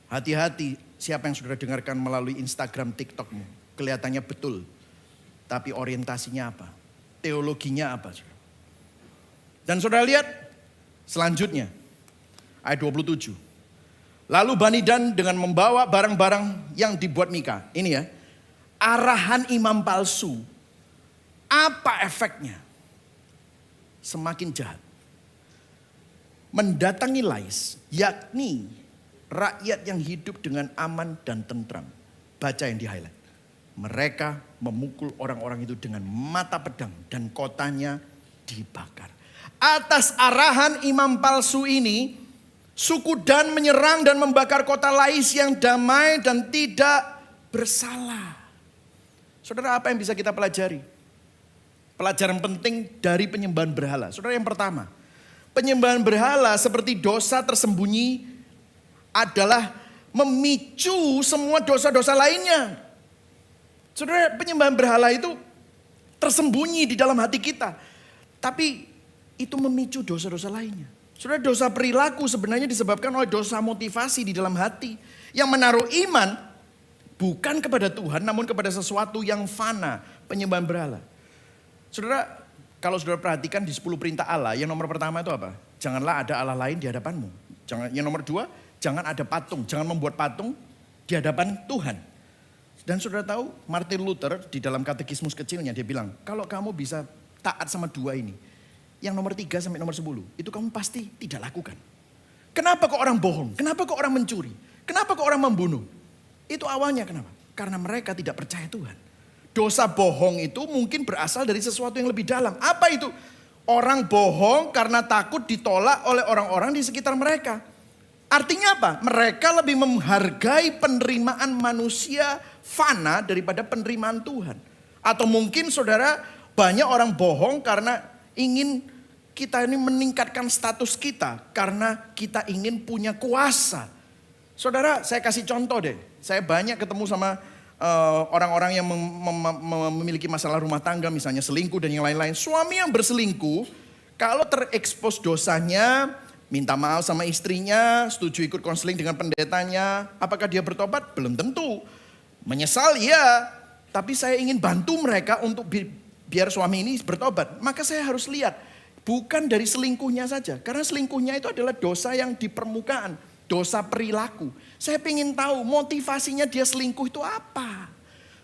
Hati-hati siapa yang saudara dengarkan melalui Instagram, TikTokmu. Kelihatannya betul. Tapi orientasinya apa? Teologinya apa? Dan saudara lihat selanjutnya. Ayat 27. Lalu Bani Dan dengan membawa barang-barang yang dibuat Mika. Ini ya. Arahan imam palsu. Apa efeknya? Semakin jahat. Mendatangi Lais. Yakni rakyat yang hidup dengan aman dan tentram. Baca yang di highlight. Mereka memukul orang-orang itu dengan mata pedang. Dan kotanya dibakar. Atas arahan imam palsu ini. Suku Dan menyerang dan membakar kota Lais yang damai dan tidak bersalah. Saudara, apa yang bisa kita pelajari? Pelajaran penting dari penyembahan berhala. Saudara, yang pertama, penyembahan berhala seperti dosa tersembunyi adalah memicu semua dosa-dosa lainnya. Saudara, penyembahan berhala itu tersembunyi di dalam hati kita. Tapi itu memicu dosa-dosa lainnya. Saudara, dosa perilaku sebenarnya disebabkan oleh dosa motivasi di dalam hati. Yang menaruh iman bukan kepada Tuhan namun kepada sesuatu yang fana, penyembahan berhala. Saudara, kalau saudara perhatikan di 10 perintah Allah, yang nomor pertama itu apa? Janganlah ada Allah lain di hadapanmu. Yang nomor 2, jangan ada patung, jangan membuat patung di hadapan Tuhan. Dan saudara tahu Martin Luther di dalam katekismus kecilnya dia bilang, kalau kamu bisa taat sama 2 ini, yang nomor 3 sampai nomor 10, itu kamu pasti tidak lakukan. Kenapa kok orang bohong? Kenapa kok orang mencuri? Kenapa kok orang membunuh? Itu awalnya kenapa? Karena mereka tidak percaya Tuhan. Dosa bohong itu mungkin berasal dari sesuatu yang lebih dalam. Apa itu? Orang bohong karena takut ditolak oleh orang-orang di sekitar mereka. Artinya apa? Mereka lebih menghargai penerimaan manusia fana daripada penerimaan Tuhan. Atau mungkin saudara, banyak orang bohong karena ingin kita ini meningkatkan status kita. Karena kita ingin punya kuasa. Saudara, saya kasih contoh deh. Saya banyak ketemu sama orang-orang yang memiliki masalah rumah tangga, misalnya selingkuh dan yang lain-lain. Suami yang berselingkuh, kalau terekspos dosanya, minta maaf sama istrinya, setuju ikut konseling dengan pendetanya. Apakah dia bertobat? Belum tentu. Menyesal ya, tapi saya ingin bantu mereka untuk biar suami ini bertobat. Maka saya harus lihat, bukan dari selingkuhnya saja. Karena selingkuhnya itu adalah dosa yang di permukaan, dosa perilaku. Saya ingin tahu motivasinya dia selingkuh itu apa.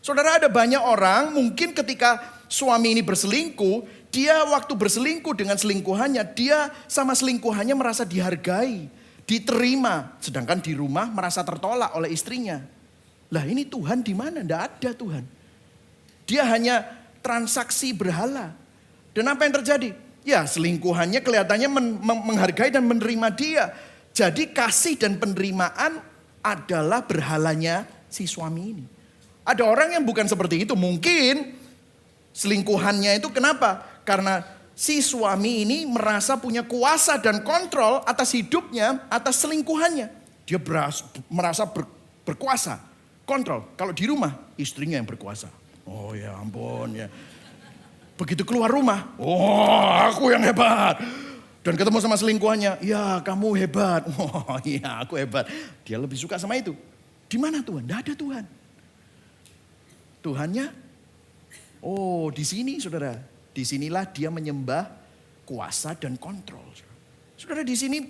Saudara, ada banyak orang mungkin ketika suami ini berselingkuh, dia waktu berselingkuh dengan selingkuhannya, dia sama selingkuhannya merasa dihargai, diterima. Sedangkan di rumah merasa tertolak oleh istrinya. Lah ini Tuhan di mana? Tidak ada Tuhan. Dia hanya transaksi berhala. Dan apa yang terjadi? Ya selingkuhannya kelihatannya menghargai dan menerima dia. Jadi kasih dan penerimaan adalah berhalanya si suami ini. Ada orang yang bukan seperti itu. Mungkin selingkuhannya itu kenapa? Karena si suami ini merasa punya kuasa dan kontrol atas hidupnya, atas selingkuhannya. Dia merasa berkuasa, kontrol. Kalau di rumah, istrinya yang berkuasa. Oh ya ampun ya. Begitu keluar rumah, aku yang hebat. Dan ketemu sama selingkuhannya, ya kamu hebat. Oh iya aku hebat. Dia lebih suka sama itu. Di mana Tuhan? Tidak ada Tuhan. Tuhannya, oh di sini saudara. Disinilah dia menyembah kuasa dan kontrol. Saudara di sini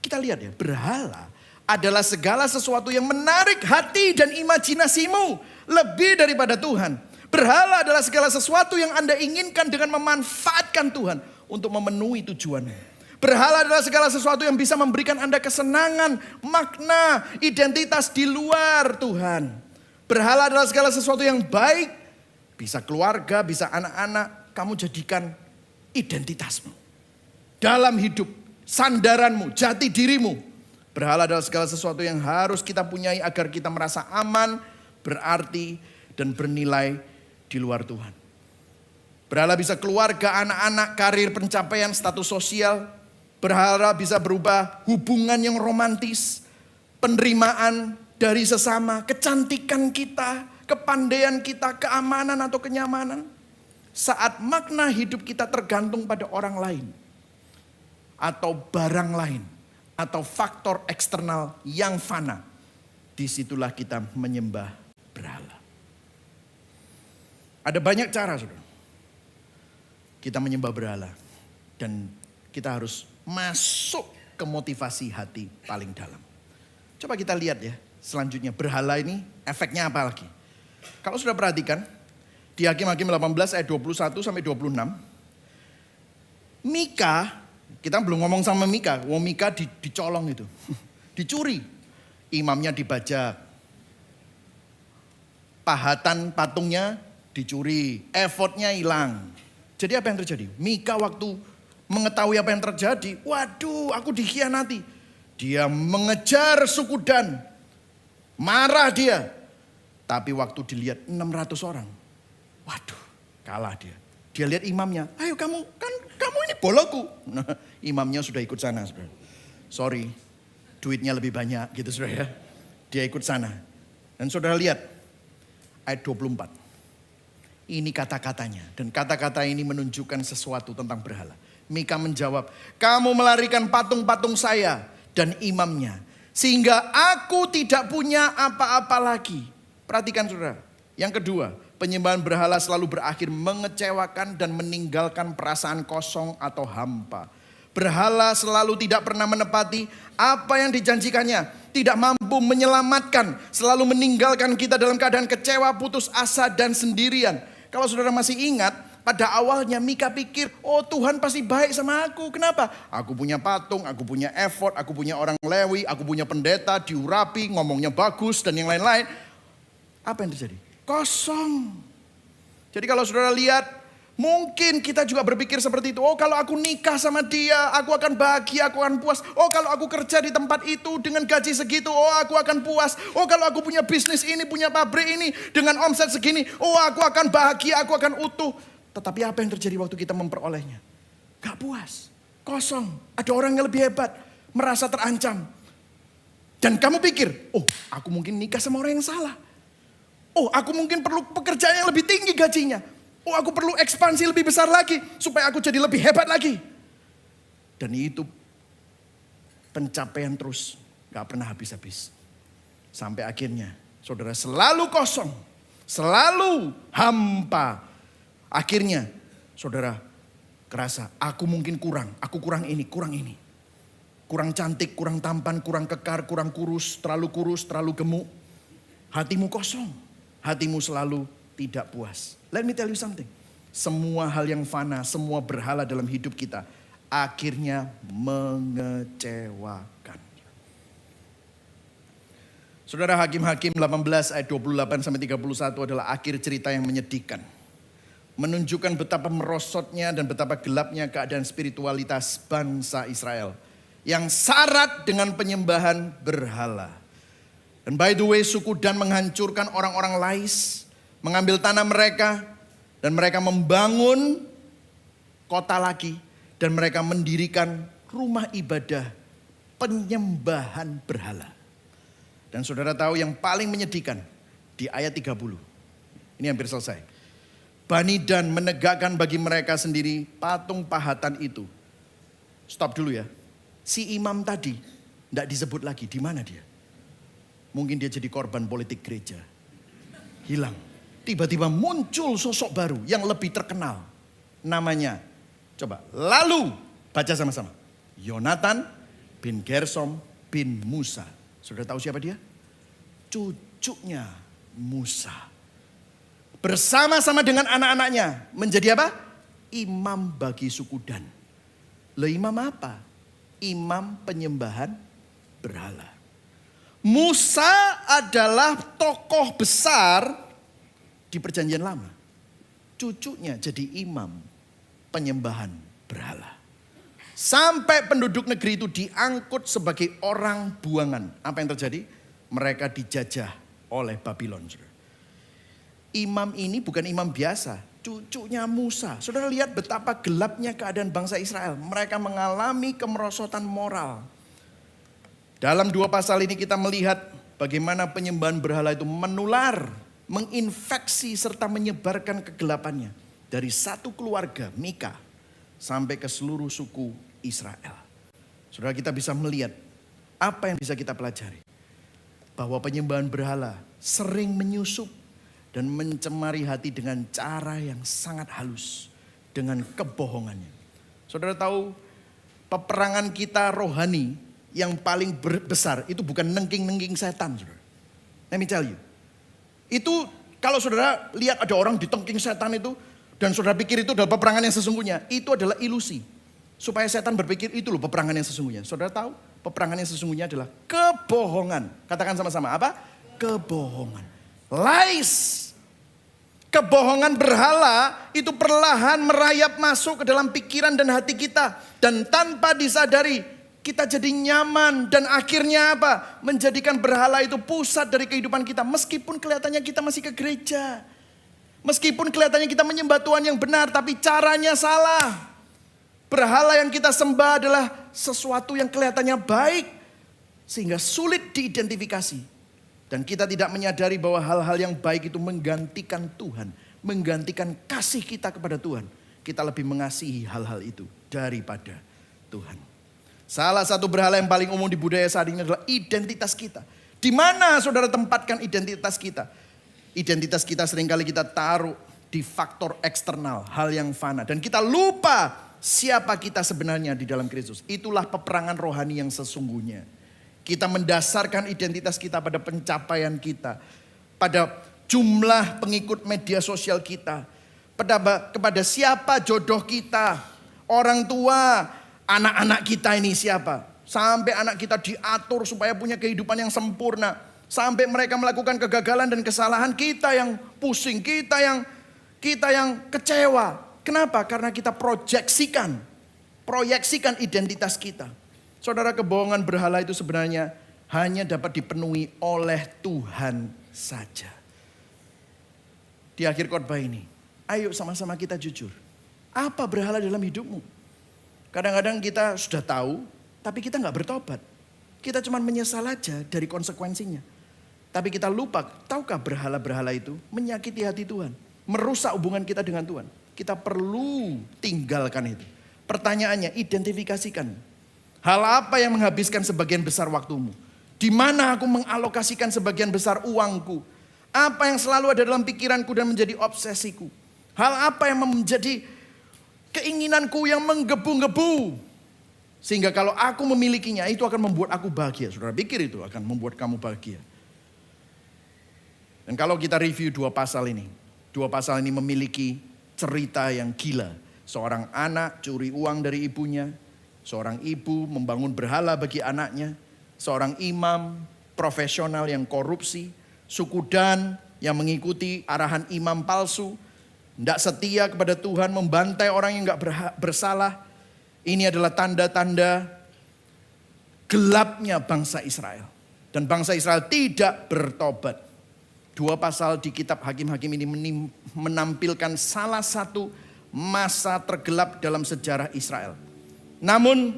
kita lihat ya, berhala adalah segala sesuatu yang menarik hati dan imajinasimu lebih daripada Tuhan. Berhala adalah segala sesuatu yang Anda inginkan dengan memanfaatkan Tuhan untuk memenuhi tujuannya. Berhala adalah segala sesuatu yang bisa memberikan Anda kesenangan, makna, identitas di luar Tuhan. Berhala adalah segala sesuatu yang baik, bisa keluarga, bisa anak-anak, kamu jadikan identitasmu. Dalam hidup, sandaranmu, jati dirimu. Berhala adalah segala sesuatu yang harus kita punyai agar kita merasa aman, berarti, dan bernilai di luar Tuhan. Berhala bisa keluarga, anak-anak, karir, pencapaian, status sosial. Berhala bisa berubah hubungan yang romantis, penerimaan dari sesama, kecantikan kita, kepandaian kita, keamanan atau kenyamanan. Saat makna hidup kita tergantung pada orang lain, atau barang lain, atau faktor eksternal yang fana, disitulah kita menyembah berhala. Ada banyak cara, saudara. Kita menyembah berhala. Dan kita harus masuk ke motivasi hati paling dalam. Coba kita lihat ya. Selanjutnya berhala ini efeknya apa lagi? Kalau sudah perhatikan. Di Hakim-Hakim 18 ayat 21 sampai 26. Mika. Kita belum ngomong sama Mika. Mika dicolong itu. Dicuri. Imamnya dibajak. Pahatan patungnya dicuri. Efodnya hilang. Jadi apa yang terjadi? Mika waktu mengetahui apa yang terjadi, waduh aku dikhianati. Dia mengejar suku Dan. Marah dia. Tapi waktu dilihat 600 orang. Waduh kalah dia. Dia lihat imamnya. Ayo kamu ini boloku. Nah, imamnya sudah ikut sana. Saudara. Sorry duitnya lebih banyak gitu saudara ya. Dia ikut sana. Dan saudara lihat ayat 24. Ini kata-katanya. Dan kata-kata ini menunjukkan sesuatu tentang berhala. Mika menjawab, kamu melarikan patung-patung saya dan imamnya. Sehingga aku tidak punya apa-apa lagi. Perhatikan saudara. Yang kedua, penyembahan berhala selalu berakhir mengecewakan dan meninggalkan perasaan kosong atau hampa. Berhala selalu tidak pernah menepati apa yang dijanjikannya. Tidak mampu menyelamatkan. Selalu meninggalkan kita dalam keadaan kecewa, putus asa dan sendirian. Kalau saudara masih ingat, pada awalnya Mika pikir, oh Tuhan pasti baik sama aku. Kenapa? Aku punya patung, aku punya efod, aku punya orang Lewi, aku punya pendeta, diurapi, ngomongnya bagus dan yang lain-lain. Apa yang terjadi? Kosong. Jadi kalau saudara lihat Mungkin kita juga berpikir seperti itu. Oh, kalau aku nikah sama dia, aku akan bahagia, aku akan puas. Oh, kalau aku kerja di tempat itu dengan gaji segitu, oh aku akan puas. Oh, kalau aku punya bisnis ini, punya pabrik ini dengan omset segini, oh aku akan bahagia, aku akan utuh. Tetapi apa yang terjadi waktu kita memperolehnya? Gak puas, kosong. Ada orang yang lebih hebat, merasa terancam. Dan kamu pikir, oh aku mungkin nikah sama orang yang salah. Oh, aku mungkin perlu pekerjaan yang lebih tinggi gajinya. Oh, aku perlu ekspansi lebih besar lagi supaya aku jadi lebih hebat lagi. Dan itu pencapaian terus, gak pernah habis-habis. Sampai akhirnya saudara selalu kosong, selalu hampa. Akhirnya saudara kerasa, aku mungkin kurang, aku kurang ini, kurang ini. Kurang cantik, kurang tampan, kurang kekar, kurang kurus, terlalu gemuk. Hatimu kosong, hatimu selalu tidak puas. Let me tell you something. Semua hal yang fana, semua berhala dalam hidup kita akhirnya mengecewakan. Saudara, Hakim-Hakim 18 ayat 28 sampai 31 adalah akhir cerita yang menyedihkan. Menunjukkan betapa merosotnya dan betapa gelapnya keadaan spiritualitas bangsa Israel yang syarat dengan penyembahan berhala. Dan by the way, suku Dan menghancurkan orang-orang Lais, mengambil tanah mereka, dan mereka membangun kota lagi, dan mereka mendirikan rumah ibadah penyembahan berhala. Dan saudara tahu yang paling menyedihkan di ayat 30. Ini hampir selesai. Bani Dan menegakkan bagi mereka sendiri patung pahatan itu. Stop dulu ya. Si imam tadi tidak disebut lagi, di mana dia? Mungkin dia jadi korban politik gereja. Hilang. Tiba-tiba muncul sosok baru yang lebih terkenal. Namanya, coba, lalu baca sama-sama. Yonatan bin Gersom bin Musa. Saudara tahu siapa dia? Cucunya Musa. Bersama-sama dengan anak-anaknya menjadi apa? Imam bagi suku Dan. Loh, imam apa? Imam penyembahan berhala. Musa adalah tokoh besar di perjanjian lama. Cucunya jadi imam penyembahan berhala. Sampai penduduk negeri itu diangkut sebagai orang buangan. Apa yang terjadi? Mereka dijajah oleh Babylon. Imam ini bukan imam biasa, cucunya Musa. Saudara lihat betapa gelapnya keadaan bangsa Israel. Mereka mengalami kemerosotan moral. Dalam 2 pasal ini kita melihat bagaimana penyembahan berhala itu menular, menginfeksi serta menyebarkan kegelapannya. Dari satu keluarga, Mika, sampai ke seluruh suku Israel. Saudara, kita bisa melihat apa yang bisa kita pelajari. Bahwa penyembahan berhala sering menyusup dan mencemari hati dengan cara yang sangat halus. Dengan kebohongannya. Saudara tahu peperangan kita rohani yang paling besar itu bukan nengking-nengking setan. Saudara. Let me tell you. Itu kalau saudara lihat ada orang ditengking setan itu. Dan saudara pikir itu adalah peperangan yang sesungguhnya. Itu adalah ilusi. Supaya setan berpikir itu loh peperangan yang sesungguhnya. Saudara tahu peperangan yang sesungguhnya adalah kebohongan. Katakan sama-sama apa? Kebohongan. Lies. Kebohongan berhala itu perlahan merayap masuk ke dalam pikiran dan hati kita. Dan tanpa disadari kita jadi nyaman. Dan akhirnya apa? Menjadikan berhala itu pusat dari kehidupan kita. Meskipun kelihatannya kita masih ke gereja. Meskipun kelihatannya kita menyembah Tuhan yang benar. Tapi caranya salah. Berhala yang kita sembah adalah sesuatu yang kelihatannya baik. Sehingga sulit diidentifikasi. Dan kita tidak menyadari bahwa hal-hal yang baik itu menggantikan Tuhan. Menggantikan kasih kita kepada Tuhan. Kita lebih mengasihi hal-hal itu daripada Tuhan. Salah satu berhala yang paling umum di budaya saat ini adalah identitas kita. Di mana saudara tempatkan identitas kita? Identitas kita seringkali kita taruh di faktor eksternal. Hal yang fana. Dan kita lupa siapa kita sebenarnya di dalam Kristus. Itulah peperangan rohani yang sesungguhnya. Kita mendasarkan identitas kita pada pencapaian kita. Pada jumlah pengikut media sosial kita. Kepada siapa jodoh kita. Orang tua, anak-anak kita ini siapa. Sampai anak kita diatur supaya punya kehidupan yang sempurna. Sampai mereka melakukan kegagalan dan kesalahan, kita yang pusing, kita yang kecewa. Kenapa? Karena kita proyeksikan identitas kita. Saudara, kebohongan berhala itu sebenarnya hanya dapat dipenuhi oleh Tuhan saja. Di akhir khotbah ini, ayo sama-sama kita jujur. Apa berhala dalam hidupmu? Kadang-kadang kita sudah tahu, tapi kita nggak bertobat. Kita cuma menyesal aja dari konsekuensinya. Tapi kita lupa, tahukah berhala-berhala itu menyakiti hati Tuhan. Merusak hubungan kita dengan Tuhan. Kita perlu tinggalkan itu. Pertanyaannya, identifikasikan. Hal apa yang menghabiskan sebagian besar waktumu? Di mana aku mengalokasikan sebagian besar uangku? Apa yang selalu ada dalam pikiranku dan menjadi obsesiku? Hal apa yang menjadi keinginanku yang menggebu-gebu? Sehingga kalau aku memilikinya, itu akan membuat aku bahagia. Saudara pikir itu akan membuat kamu bahagia. Dan kalau kita review dua pasal ini memiliki cerita yang gila. Seorang anak curi uang dari ibunya, seorang ibu membangun berhala bagi anaknya, seorang imam profesional yang korupsi, suku Dan yang mengikuti arahan imam palsu, tidak setia kepada Tuhan, membantai orang yang gak bersalah. Ini adalah tanda-tanda gelapnya bangsa Israel. Dan bangsa Israel tidak bertobat. Dua pasal di kitab Hakim-Hakim ini menampilkan salah satu masa tergelap dalam sejarah Israel. Namun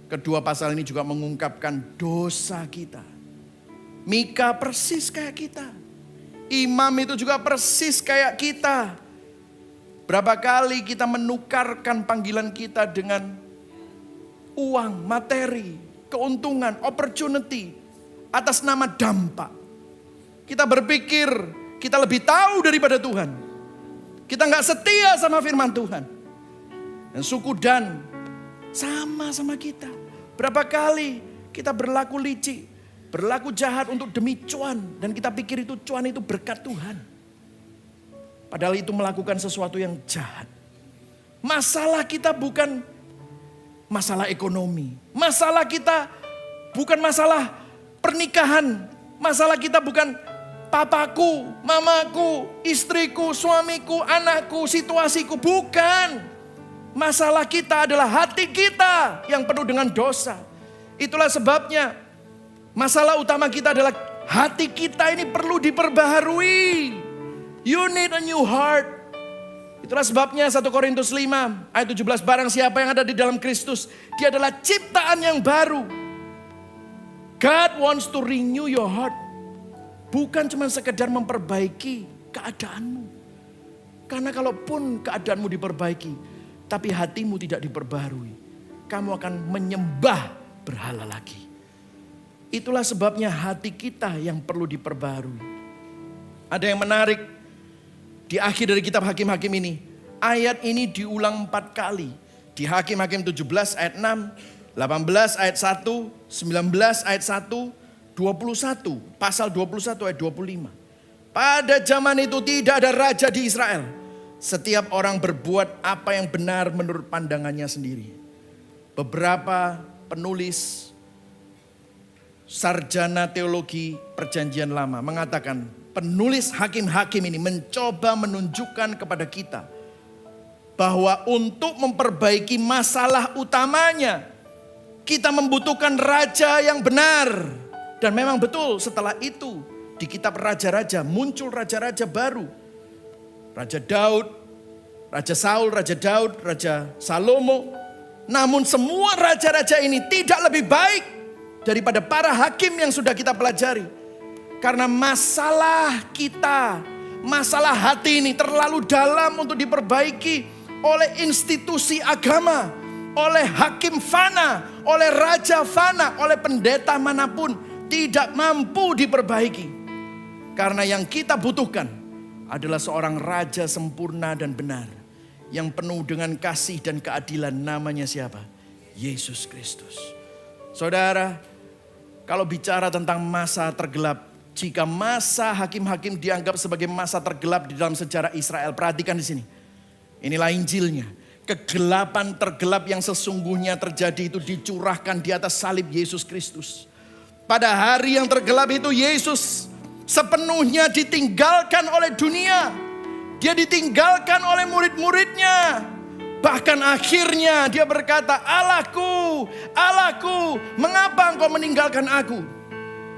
kedua pasal ini juga mengungkapkan dosa kita. Mika persis kayak kita. Imam itu juga persis kayak kita. Berapa kali kita menukarkan panggilan kita dengan uang, materi, keuntungan, opportunity atas nama dampak. Kita berpikir kita lebih tahu daripada Tuhan. Kita gak setia sama firman Tuhan. Dan suku Dan sama kita. Berapa kali kita berlaku licik, berlaku jahat untuk demi cuan. Dan kita pikir itu cuan itu berkat Tuhan. Padahal itu melakukan sesuatu yang jahat. Masalah kita bukan masalah ekonomi. Masalah kita bukan masalah pernikahan. Masalah kita bukan papaku, mamaku, istriku, suamiku, anakku, situasiku. Bukan. Masalah kita adalah hati kita yang penuh dengan dosa. Itulah sebabnya masalah utama kita adalah hati kita ini perlu diperbaharui. You need a new heart. Itulah sebabnya 1 Korintus 5 ayat 17. Barang siapa yang ada di dalam Kristus, dia adalah ciptaan yang baru. God wants to renew your heart. Bukan cuma sekedar memperbaiki keadaanmu. Karena kalaupun keadaanmu diperbaiki, tapi hatimu tidak diperbaharui, kamu akan menyembah berhala lagi. Itulah sebabnya hati kita yang perlu diperbaharui. Ada yang menarik di akhir dari kitab Hakim-Hakim ini. Ayat ini diulang 4 kali. Di Hakim-Hakim 17 ayat 6, 18 ayat 1, 19 ayat 1, 21, pasal 21 ayat 25. Pada zaman itu tidak ada raja di Israel. Setiap orang berbuat apa yang benar menurut pandangannya sendiri. Beberapa penulis sarjana teologi perjanjian lama mengatakan, penulis Hakim-Hakim ini mencoba menunjukkan kepada kita bahwa untuk memperbaiki masalah utamanya, kita membutuhkan raja yang benar. Dan memang betul, setelah itu di kitab raja-raja muncul raja-raja baru. Raja Daud, Raja Saul, Raja Daud, Raja Salomo. Namun semua raja-raja ini tidak lebih baik daripada para hakim yang sudah kita pelajari. Karena masalah kita, masalah hati ini terlalu dalam untuk diperbaiki oleh institusi agama, oleh hakim fana, oleh raja fana, oleh pendeta manapun. Tidak mampu diperbaiki. Karena yang kita butuhkan adalah seorang raja sempurna dan benar. Yang penuh dengan kasih dan keadilan. Namanya siapa? Yesus Kristus. Saudara, kalau bicara tentang masa tergelap, jika masa hakim-hakim dianggap sebagai masa tergelap di dalam sejarah Israel, perhatikan di sini. Inilah Injilnya. Kegelapan tergelap yang sesungguhnya terjadi itu dicurahkan di atas salib Yesus Kristus. Pada hari yang tergelap itu Yesus sepenuhnya ditinggalkan oleh dunia. Dia ditinggalkan oleh murid-muridnya. Bahkan akhirnya dia berkata, "Allahku, Allahku, mengapa engkau meninggalkan aku?"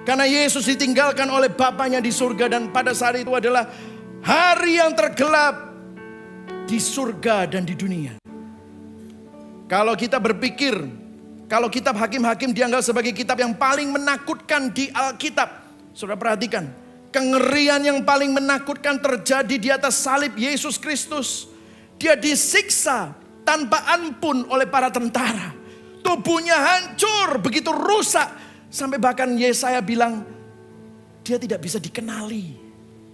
Karena Yesus ditinggalkan oleh Bapanya di surga, dan pada saat itu adalah hari yang tergelap di surga dan di dunia. Kalau kita berpikir, kalau kitab Hakim-Hakim dianggap sebagai kitab yang paling menakutkan di Alkitab. Saudara perhatikan, kengerian yang paling menakutkan terjadi di atas salib Yesus Kristus. Dia disiksa tanpa ampun oleh para tentara. Tubuhnya hancur, begitu rusak. Sampai bahkan Yesaya bilang, dia tidak bisa dikenali.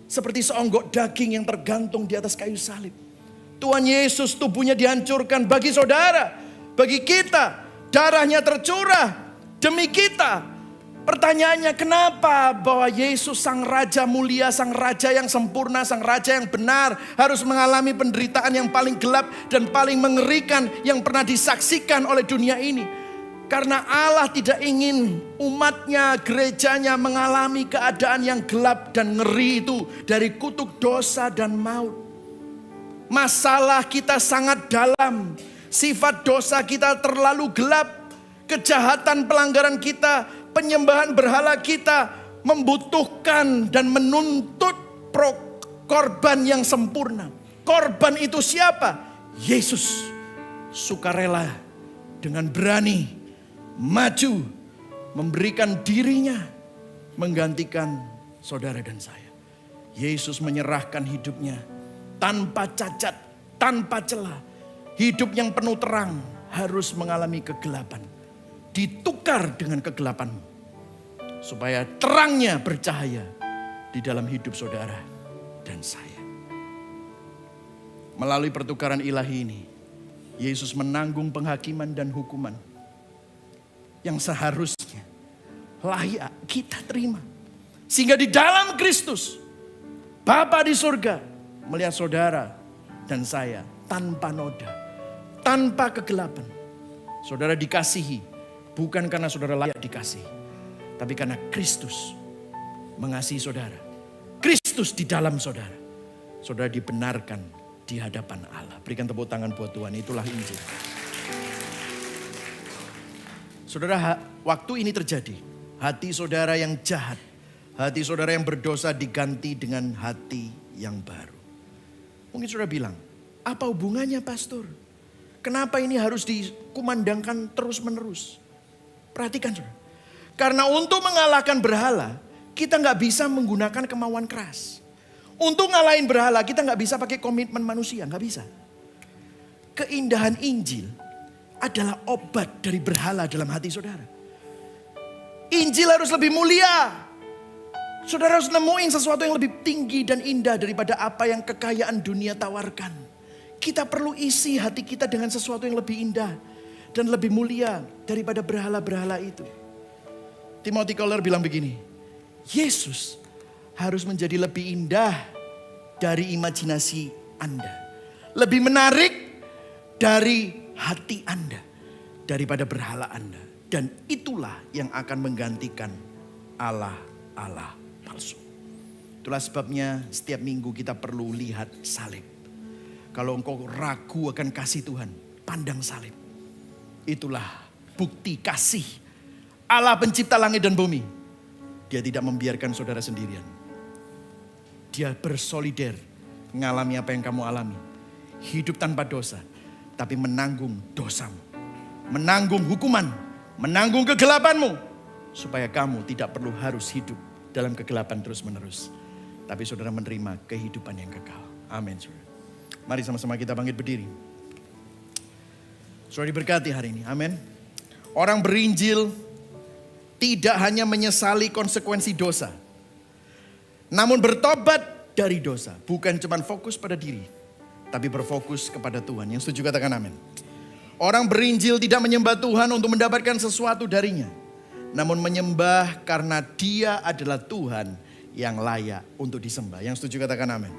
Seperti seonggok daging yang tergantung di atas kayu salib. Tuhan Yesus tubuhnya dihancurkan bagi saudara, bagi kita. Darahnya tercurah demi kita. Pertanyaannya, kenapa bahwa Yesus sang Raja mulia, sang Raja yang sempurna, sang Raja yang benar harus mengalami penderitaan yang paling gelap dan paling mengerikan yang pernah disaksikan oleh dunia ini? Karena Allah tidak ingin umatnya, gerejanya mengalami keadaan yang gelap dan ngeri itu dari kutuk dosa dan maut. Masalah kita sangat dalam, sifat dosa kita terlalu gelap, kejahatan pelanggaran kita, penyembahan berhala kita membutuhkan dan menuntut korban yang sempurna. Korban itu siapa? Yesus. Sukarela dengan berani maju memberikan dirinya menggantikan saudara dan saya. Yesus menyerahkan hidupnya tanpa cacat, tanpa celah. Hidup yang penuh terang harus mengalami kegelapan. Ditukar dengan kegelapanmu, supaya terangnya bercahaya di dalam hidup saudara dan saya. Melalui pertukaran ilahi ini, Yesus menanggung penghakiman dan hukuman yang seharusnya layak kita terima. Sehingga di dalam Kristus, Bapa di surga melihat saudara dan saya tanpa noda, tanpa kegelapan. Saudara dikasihi. Bukan karena saudara layak dikasih, tapi karena Kristus mengasihi saudara. Kristus di dalam saudara. Saudara dibenarkan di hadapan Allah. Berikan tepuk tangan buat Tuhan, itulah Injil. Saudara, waktu ini terjadi, hati saudara yang jahat, hati saudara yang berdosa diganti dengan hati yang baru. Mungkin saudara bilang, apa hubungannya pastor? Kenapa ini harus dikumandangkan terus menerus? Perhatikan saudara. Karena untuk mengalahkan berhala, kita gak bisa menggunakan kemauan keras. Untuk ngalahin berhala, kita gak bisa pakai komitmen manusia, gak bisa. Keindahan Injil adalah obat dari berhala dalam hati saudara. Injil harus lebih mulia. Saudara harus nemuin sesuatu yang lebih tinggi dan indah daripada apa yang kekayaan dunia tawarkan. Kita perlu isi hati kita dengan sesuatu yang lebih indah dan lebih mulia daripada berhala-berhala itu. Timothy Keller bilang begini, Yesus harus menjadi lebih indah dari imajinasi Anda. Lebih menarik dari hati Anda daripada berhala Anda. Dan itulah yang akan menggantikan Allah palsu. Itulah sebabnya setiap minggu kita perlu lihat salib. Kalau engkau ragu akan kasih Tuhan, pandang salib. Itulah bukti kasih Allah pencipta langit dan bumi. Dia tidak membiarkan saudara sendirian. Dia bersolider mengalami apa yang kamu alami. Hidup tanpa dosa, tapi menanggung dosamu. Menanggung hukuman, menanggung kegelapanmu. Supaya kamu tidak perlu harus hidup dalam kegelapan terus menerus. Tapi saudara menerima kehidupan yang kekal. Amin saudara. Mari sama-sama kita bangkit berdiri. Saudara diberkati hari ini, amin. Orang berinjil tidak hanya menyesali konsekuensi dosa, namun bertobat dari dosa. Bukan cuma fokus pada diri, tapi berfokus kepada Tuhan. Yang setuju katakan amin. Orang berinjil tidak menyembah Tuhan untuk mendapatkan sesuatu darinya, namun menyembah karena Dia adalah Tuhan yang layak untuk disembah. Yang setuju katakan amin.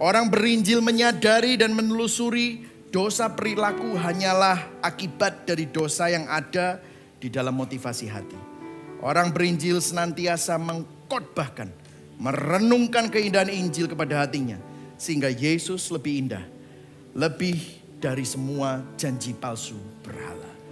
Orang berinjil menyadari dan menelusuri dosa perilaku hanyalah akibat dari dosa yang ada di dalam motivasi hati. Orang berinjil senantiasa mengkhotbahkan, merenungkan keindahan Injil kepada hatinya. sehingga Yesus lebih indah, lebih dari semua janji palsu berhala.